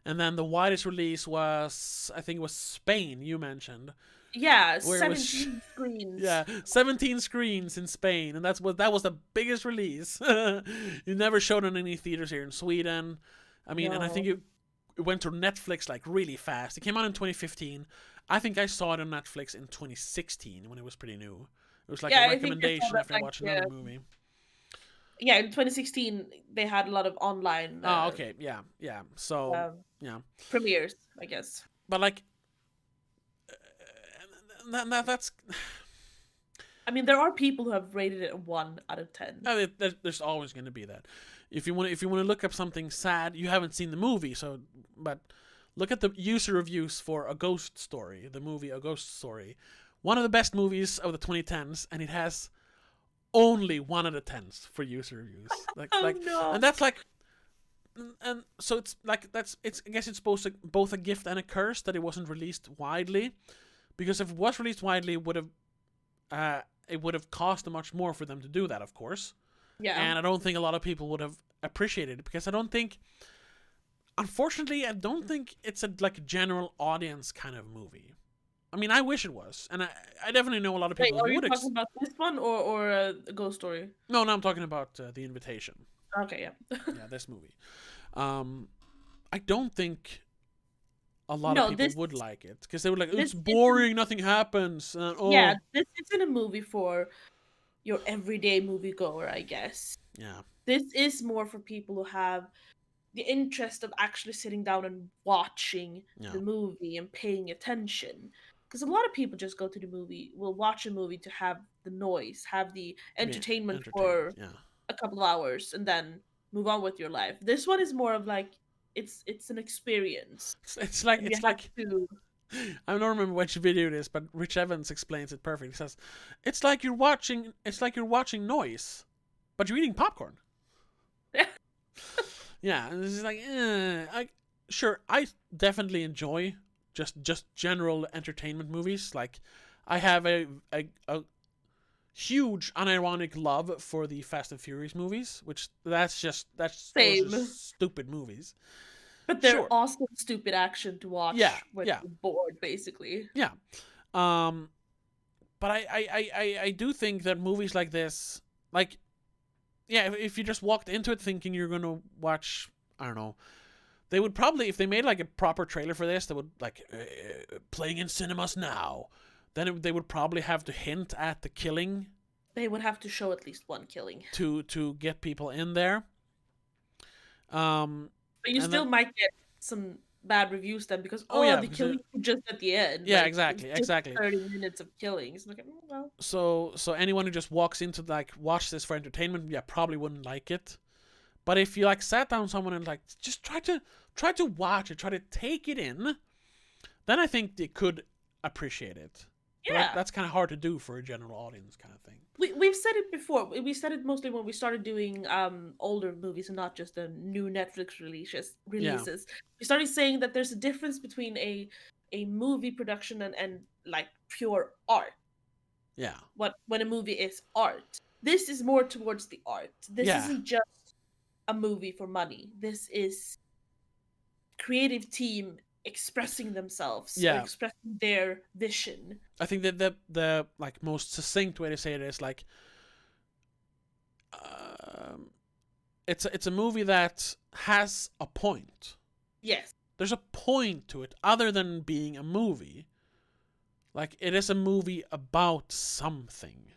and then the widest release was, I think it was Spain, you mentioned. Yeah, 17 screens. Yeah, 17 screens in Spain, and that was the biggest release. You never showed on any theaters here in Sweden. I mean, and I think it went to Netflix like really fast. It came out in 2015. I think I saw it on Netflix in 2016 when it was pretty new. It was like a recommendation after I watched another movie. Yeah, in 2016 they had a lot of online. Okay, yeah. So yeah, premieres, I guess. But like, that's. I mean, there are people who have rated it a 1 out of 10. There's always going to be that. If you want to look up something sad, you haven't seen the movie, but look at the user reviews for A Ghost Story, the movie A Ghost Story, one of the best movies of the 2010s, and it has only 1 out of 10s for user reviews. No. And that's like, and so it's like I guess it's both a gift and a curse that it wasn't released widely, because if it was released widely, it would have cost much more for them to do that, of course. Yeah. And I don't think a lot of people would have appreciated it, because unfortunately, I don't think it's a general audience kind of movie. I mean, I wish it was, and I definitely know a lot of people who who would. would. Are you talking about this one or A Ghost Story? No, I'm talking about The Invitation. Okay, yeah. Yeah, this movie. I don't think a lot of No, people this would like it because they would like this it's isn't. boring, nothing happens. Yeah, Oh, this isn't a movie for your everyday moviegoer, I guess. yeah, This is more for people who have the interest of actually sitting down and watching yeah, the movie and paying attention. Because a lot of people just go to the movie, will watch a movie to have the noise, have the yeah, entertainment entertainment. for Yeah, a couple of hours, and then move on with your life. This one is more of like it's an experience, it's like and you it's have like to. I don't remember which video it is, but Rich Evans explains it perfectly. He says, it's like you're watching noise, but you're eating popcorn." Yeah, and it's like, sure, I definitely enjoy just general entertainment movies. Like, I have a huge unironic love for the Fast and Furious movies, which that's those are Same, stupid movies. but they're Sure, also stupid action to yeah, watch when yeah, you're bored, basically. yeah. Um, but I do think that movies like this, like, yeah, if you just walked into it thinking you're gonna watch, I don't know, they would probably, if they made like a proper trailer for this, they would like playing in cinemas now. Then they would probably have to hint at the killing They would have to show at least one killing. to get people in there. Um, But you and still then might get some bad reviews then because oh yeah, the because killing just at the end, yeah, like it's exactly, just exactly. 30 minutes of killings. Like, well, So anyone who just walks into like watch this for entertainment, yeah, probably wouldn't like it. But if you like sat down with someone and like just try to watch it, try to take it in, then I think they could appreciate it. But yeah. that's kind of hard to do for a general audience kind of thing. We've said it before. We said it mostly when we started doing older movies and not just the new Netflix Yeah, releases. We started saying that there's a difference between a movie production and like pure art. yeah, What when a movie is art. This is more towards the art. This yeah, isn't just a movie for money. This is creative team expressing themselves or yeah. expressing their vision. I think that the like most succinct way to say it is like, um, it's a movie that has a point. Yes. There's a point to it other tthan being a movie. Like, it is a movie about something.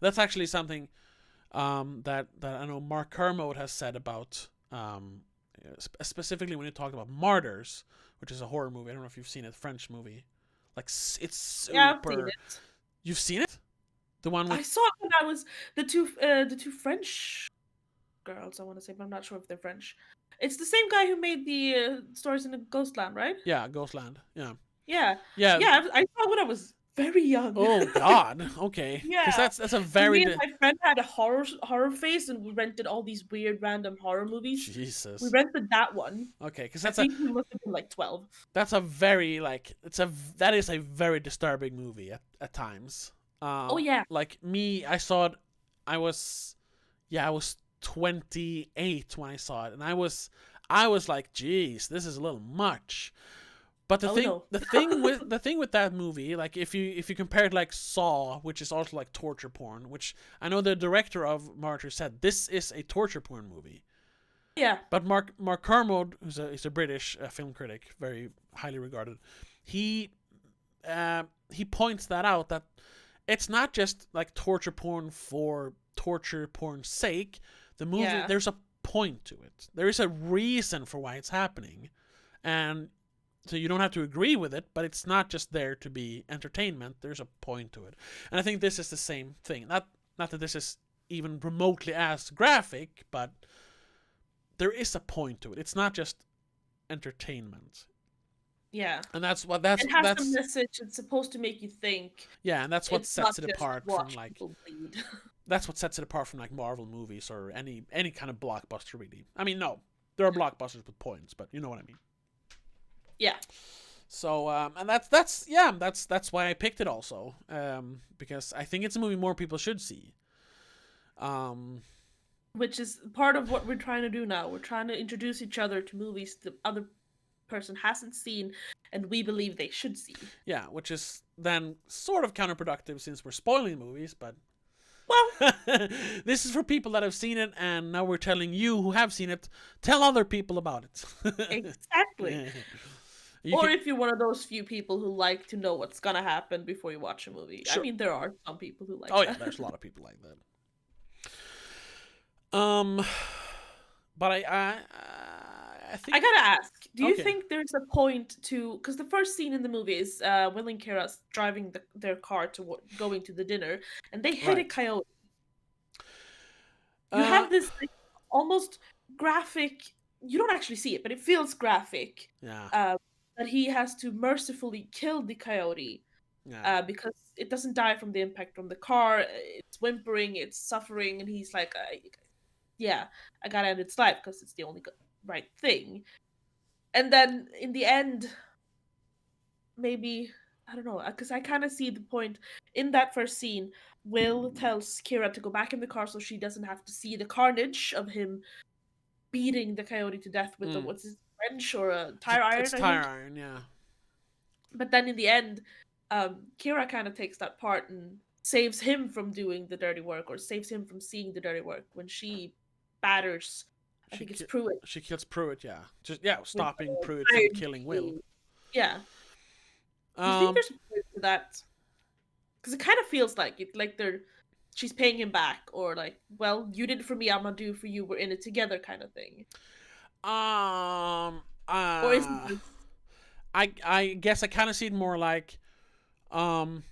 That's actually something that I know Mark Kermode has said about, specifically when he talked about Martyrs, which is a horror movie. I don't know if you've seen it, French movie. Like, it's Yeah, I've seen super. it. You've seen it? The one I with saw it when I was the two French girls. I want to say, but I'm not sure if they're French. It's the same guy who made the stories in the Ghostland, right? yeah, Ghostland. Yeah, Yeah, yeah. yeah. I saw it when I was very young. Oh God. Okay, because Yeah, that's a and very me and my friend had a horror face, and we rented all these weird random horror movies. We Jesus. rented that one. Okay, because I think we must have been like 12. that's a very like that is a very disturbing movie at times. Oh yeah, Like me, I saw it. I was 28 when I saw it, and I was like, geez, this is a little much. But the oh thing, no. the thing with that movie, like if you compare it like Saw, which is also like torture porn, which I know the director of Martyr said this is a torture porn movie. Yeah, But Mark Kermode, he's a British film critic, very highly regarded, he he points that out, that it's not just like torture porn for torture porn's sake. The movie, yeah, there's a point to it. There is a reason for why it's happening, and so you don't have to agree with it, but it's not just there to be entertainment. There's a point to it, and I think this is the same thing. Not that this is even remotely as graphic, but there is a point to it. It's not just entertainment, yeah. and that's what that's It has a that's message. It's supposed to make you think. yeah, and that's what It's not sets it just apart from watch like people bleed. that's what sets it apart from like Marvel movies or any kind of blockbuster really. I mean, no, there are blockbusters with points, but you know what I mean. Yeah, So and that's why I picked it also, because I think it's a movie more people should see. Um, which is part of what we're trying to do now. We're trying to introduce each other to movies the other person hasn't seen and we believe they should see. yeah, which is then sort of counterproductive since we're spoiling movies, but Well, This is for people that have seen it, and now we're telling you who have seen it, tell other people about it. exactly. You Or can if you're one of those few people who like to know what's gonna happen before you watch a movie. I sure. mean, there are some people who like Oh yeah, that. there's a lot of people like that. But I I think gotta ask, do you okay. think there's a point to, because the first scene in the movie is Will and Kara driving their car to going to the dinner, and they hit a Right. coyote. You Uh have this like, almost graphic. You don't actually see it, but it feels graphic. yeah. Uh, that he has to mercifully kill the coyote Yeah. because it doesn't die from the impact from the car. It's whimpering, it's suffering, and he's like, "Yeah, I gotta end its life because it's the only right thing." And then in the end, maybe I don't know, because I kind of see the point in that first scene. Will tells Kira to go back in the car so she doesn't have to see the carnage of him beating the coyote to death with a Mm. what's his wrench or a tire iron, It's I tire think. iron, yeah. But then in the end, Kira kind of takes that part and saves him from doing the dirty work or saves him from seeing the dirty work when she batters. I She think it's ki- Pruitt she kills Pruitt, yeah. Just yeah, with stopping the Pruitt from iron killing Will. blade. Yeah. Do you think Um there's a point to that? Because it kind of feels like it, like she's paying him back, or like, well, you did it for me, I'm gonna do it for you. We're in it together, kind of thing. um Or is it uh just I guess I kind of see it more like um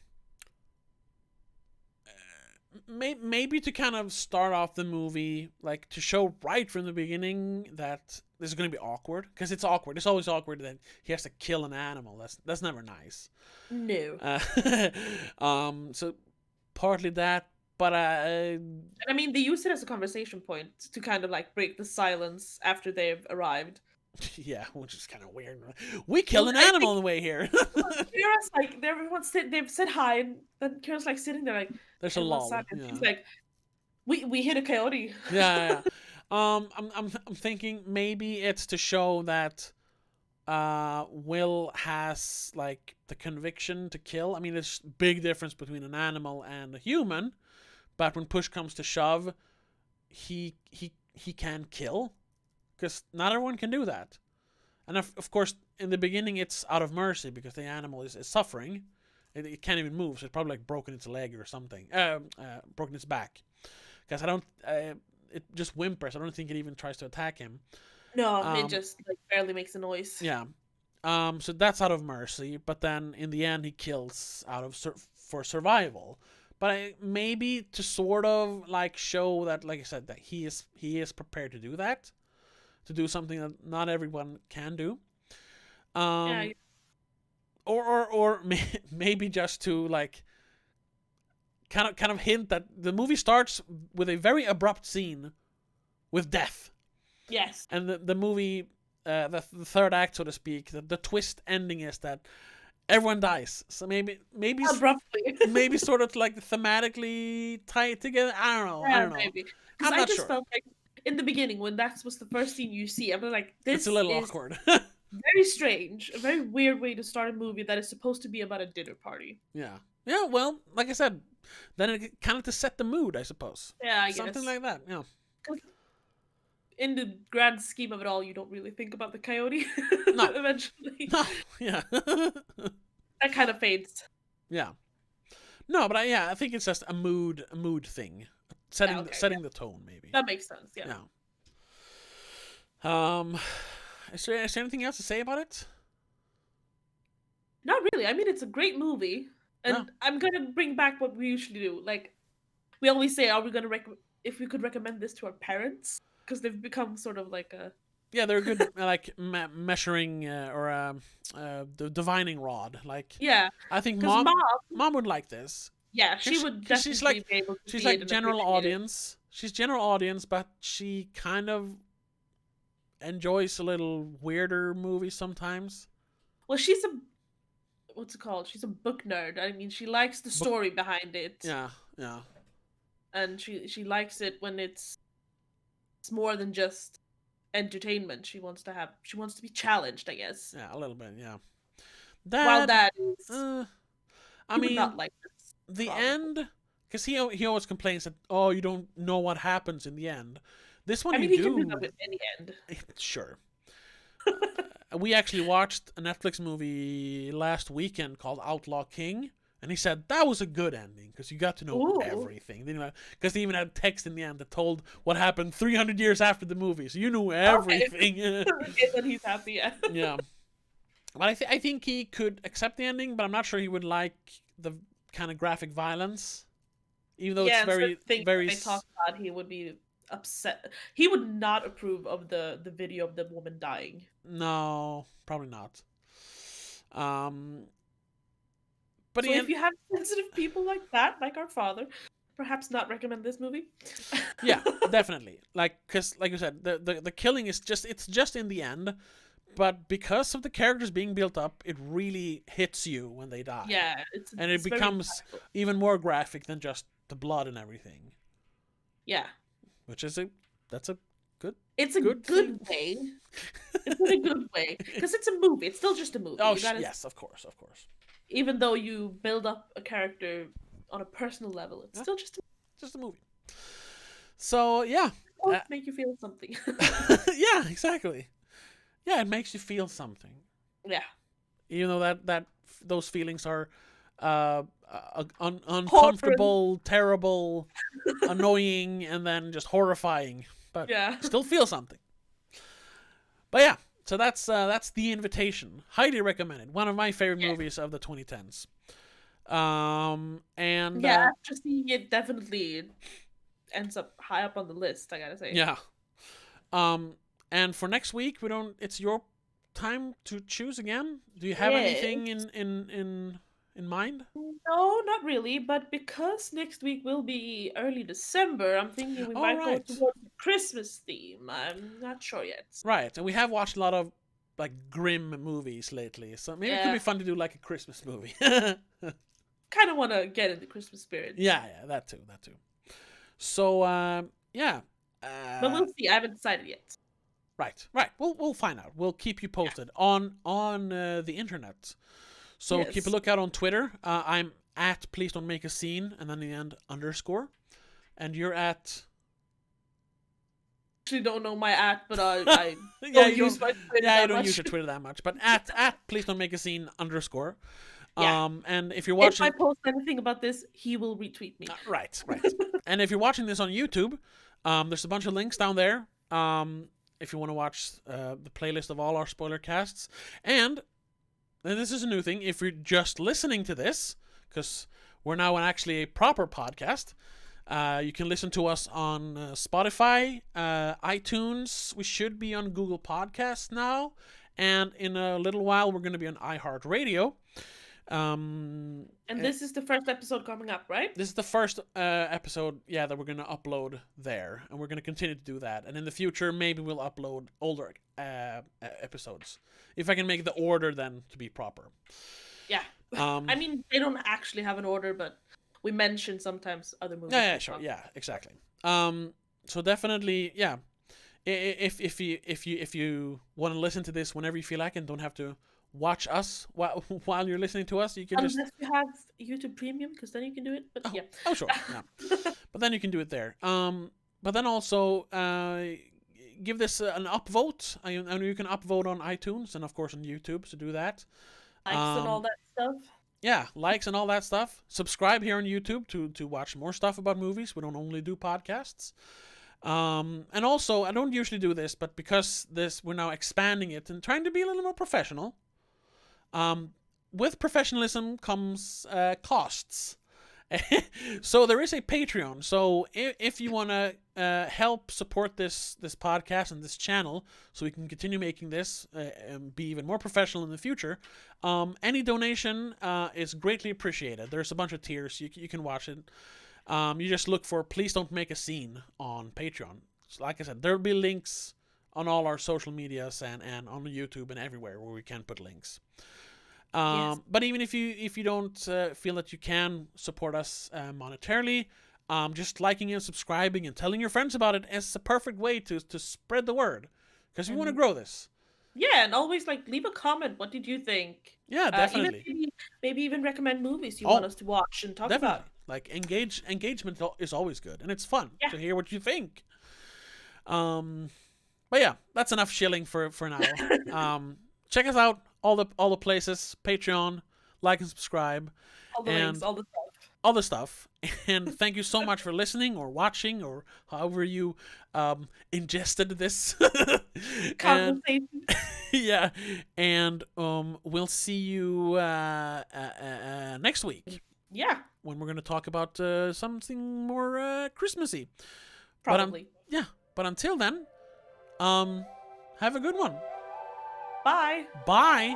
maybe to kind of start off the movie, like to show right from the beginning that this is going to be awkward, because it's awkward. It's always awkward that he has to kill an animal. That's never nice. no? Uh, so partly that, but And I mean, they use it as a conversation point to kind of like break the silence after they've arrived. yeah, which is kind of weird. We Well, killed an I animal think on the way here. Kira's like, everyone's they've said hi, and then Kira's like sitting there, like There's a everyone's lull. silent. Yeah, She's like, we hit a coyote. yeah, yeah. I'm thinking maybe it's to show that Will has like the conviction to kill. I mean, there's big difference between an animal and a human, but when push comes to shove, he can kill, because not everyone can do that. And of course, in the beginning, it's out of mercy because the animal is suffering. It can't even move, so it's probably like broken its leg or something. Broken its back. Because I don't. It just whimpers. I don't think it even tries to attack him. No, it Um, just like barely makes a noise. yeah. So that's out of mercy, but then in the end he kills out of for survival. But maybe to sort of like show that, like I said, that he is prepared to do that, to do something that not everyone can do. Yeah, Um, or maybe just to like kind of hint that the movie starts with a very abrupt scene with death, yes. and the movie, the third act, so to speak, the twist ending is that everyone dies. So Abruptly. maybe sort of like thematically tie it together. I don't know. I Yeah, don't know. maybe. Because I'm I not just sure. felt like in the beginning when that was the first scene you see, I'm like, It's a this little is awkward. very strange, a very weird way to start a movie that is supposed to be about a dinner party. Yeah. Yeah. Well, like I said, then it kind of to set the mood, I suppose. Yeah, I Something guess. like that. Yeah. 'Cause in the grand scheme of it all, you don't really think about the coyote No. eventually. No. Yeah. That kind of fades. yeah. No, but yeah, I think it's just a mood thing, Yeah, setting okay, yeah. setting the tone, maybe. That makes sense, yeah. Yeah. Is there anything else to say about it? Not really. I mean, it's a great movie, No. and I'm gonna bring back what we usually do. Like, we always say, are we gonna if we could recommend this to our parents? Because they've become sort of like a Yeah, they're a good like measuring or the divining rod. Like, yeah. I think Because mom would like this. yeah, she would Cause she's definitely like be able to she's see it like and general appreciate it. audience. She's general audience, but she kind of enjoys a little weirder movies sometimes. Well, she's a what's it called? She's a book nerd. I mean, she likes the But story behind it, yeah, yeah, and she likes it when it's more than just entertainment. She wants to be challenged, I guess. yeah, a little bit, yeah. While That that is, uh, I you would mean, not like this, the probably. end because he always complains that, oh, you don't know what happens in the end. This one I mean, you he can do do. that in the end. Sure. We actually watched a Netflix movie last weekend called Outlaw King, and he said that was a good ending because you got to know Ooh. everything. Because they even had text in the end that told what happened 300 years after the movie, so you knew everything. Okay, then he's happy. Yeah. Yeah. But I think he could accept the ending, but I'm not sure he would like the kind of graphic violence, even though it's very very. They talk about he would be upset. He would not approve of the video of the woman dying. No, probably not. But so if you have sensitive people like that, like our father, perhaps not recommend this movie. Yeah, definitely. Because like you said, the killing is just in the end, but because of the characters being built up, it really hits you when they die. Yeah, it becomes even more graphic than just the blood and everything. Yeah, which is that's a good. It's a good way. It's in a good way because it's a movie. It's still just a movie. Oh, yes, of course. Even though you build up a character on a personal level, it's still just a movie. So yeah, make you feel something. Yeah, exactly. Yeah, it makes you feel something. Yeah. Even though that those feelings are uncomfortable, terrible, annoying, and then just horrifying. But still feel something. But yeah, so that's The Invitation. Highly recommended. One of my favorite movies of the 2010s. And after seeing it, definitely ends up high up on the list, I gotta say. Yeah. And for next week, it's your time to choose again. Do you have anything in mind? No, not really. But because next week will be early December, I'm thinking we might go towards the Christmas theme. I'm not sure yet. Right, and we have watched a lot of like grim movies lately, so maybe it could be fun to do like a Christmas movie. Kind of want to get in the Christmas spirit. Yeah, that too. So yeah. But we'll see. I haven't decided yet. Right. We'll find out. We'll keep you posted on the internet. So keep a lookout on Twitter. I'm at Please Don't Make a Scene, and then the end _. And you're at. Actually, don't know my at, but I don't use my Twitter. Yeah, I don't use your Twitter that much. But at Please Don't Make a Scene _ Yeah. And if you're watching, if I post anything about this, he will retweet me. Right. And if you're watching this on YouTube, there's a bunch of links down there. If you want to watch the playlist of all our spoiler casts, and this is a new thing. If you're just listening to this, because we're now actually a proper podcast, you can listen to us on Spotify, iTunes. We should be on Google Podcasts now, and in a little while we're going to be on iHeartRadio. And this is the first episode coming up, right? This is the first episode, that we're going to upload there, and we're going to continue to do that. And in the future, maybe we'll upload older episodes, if I can make the order then to be proper. Yeah. I mean, they don't actually have an order, but we mention sometimes other movies. Yeah, sure. Yeah, exactly. So definitely, yeah. If you want to listen to this whenever you feel like and don't have to watch us while you're listening to us, you can unless you have YouTube Premium, because then you can do it. But sure. Yeah. But then you can do it there. But then also give this an upvote. I know you can upvote on iTunes and of course on YouTube, so do that. Likes and all that stuff. Yeah, likes and all that stuff. Subscribe here on YouTube to watch more stuff about movies. We don't only do podcasts. And also, I don't usually do this, but because we're now expanding it and trying to be a little more professional. With professionalism comes costs. So there is a Patreon. So if you want to help support this podcast and this channel, so we can continue making this and be even more professional in the future, any donation is greatly appreciated. There's a bunch of tiers. You can watch it. You just look for Please Don't Make a Scene on Patreon. So like I said, there will be links on all our social medias and on YouTube and everywhere where we can put links. But even if you don't feel that you can support us monetarily, just liking and subscribing and telling your friends about it is a perfect way to spread the word, because we want to grow this. Yeah, and always leave a comment. What did you think? Yeah, definitely. Maybe even recommend movies you want us to watch and talk about. Like engagement is always good, and it's fun Yeah. to hear what you think. But yeah, that's enough shilling for now. Check us out, all the places, Patreon, like and subscribe, All the links, and all the stuff. all the stuff. And thank you so much for listening or watching or however you ingested this. And Conversation. yeah, and we'll see you next week Yeah, when we're gonna talk about something more Christmassy. probably. But until then, have a good one. Bye. Bye.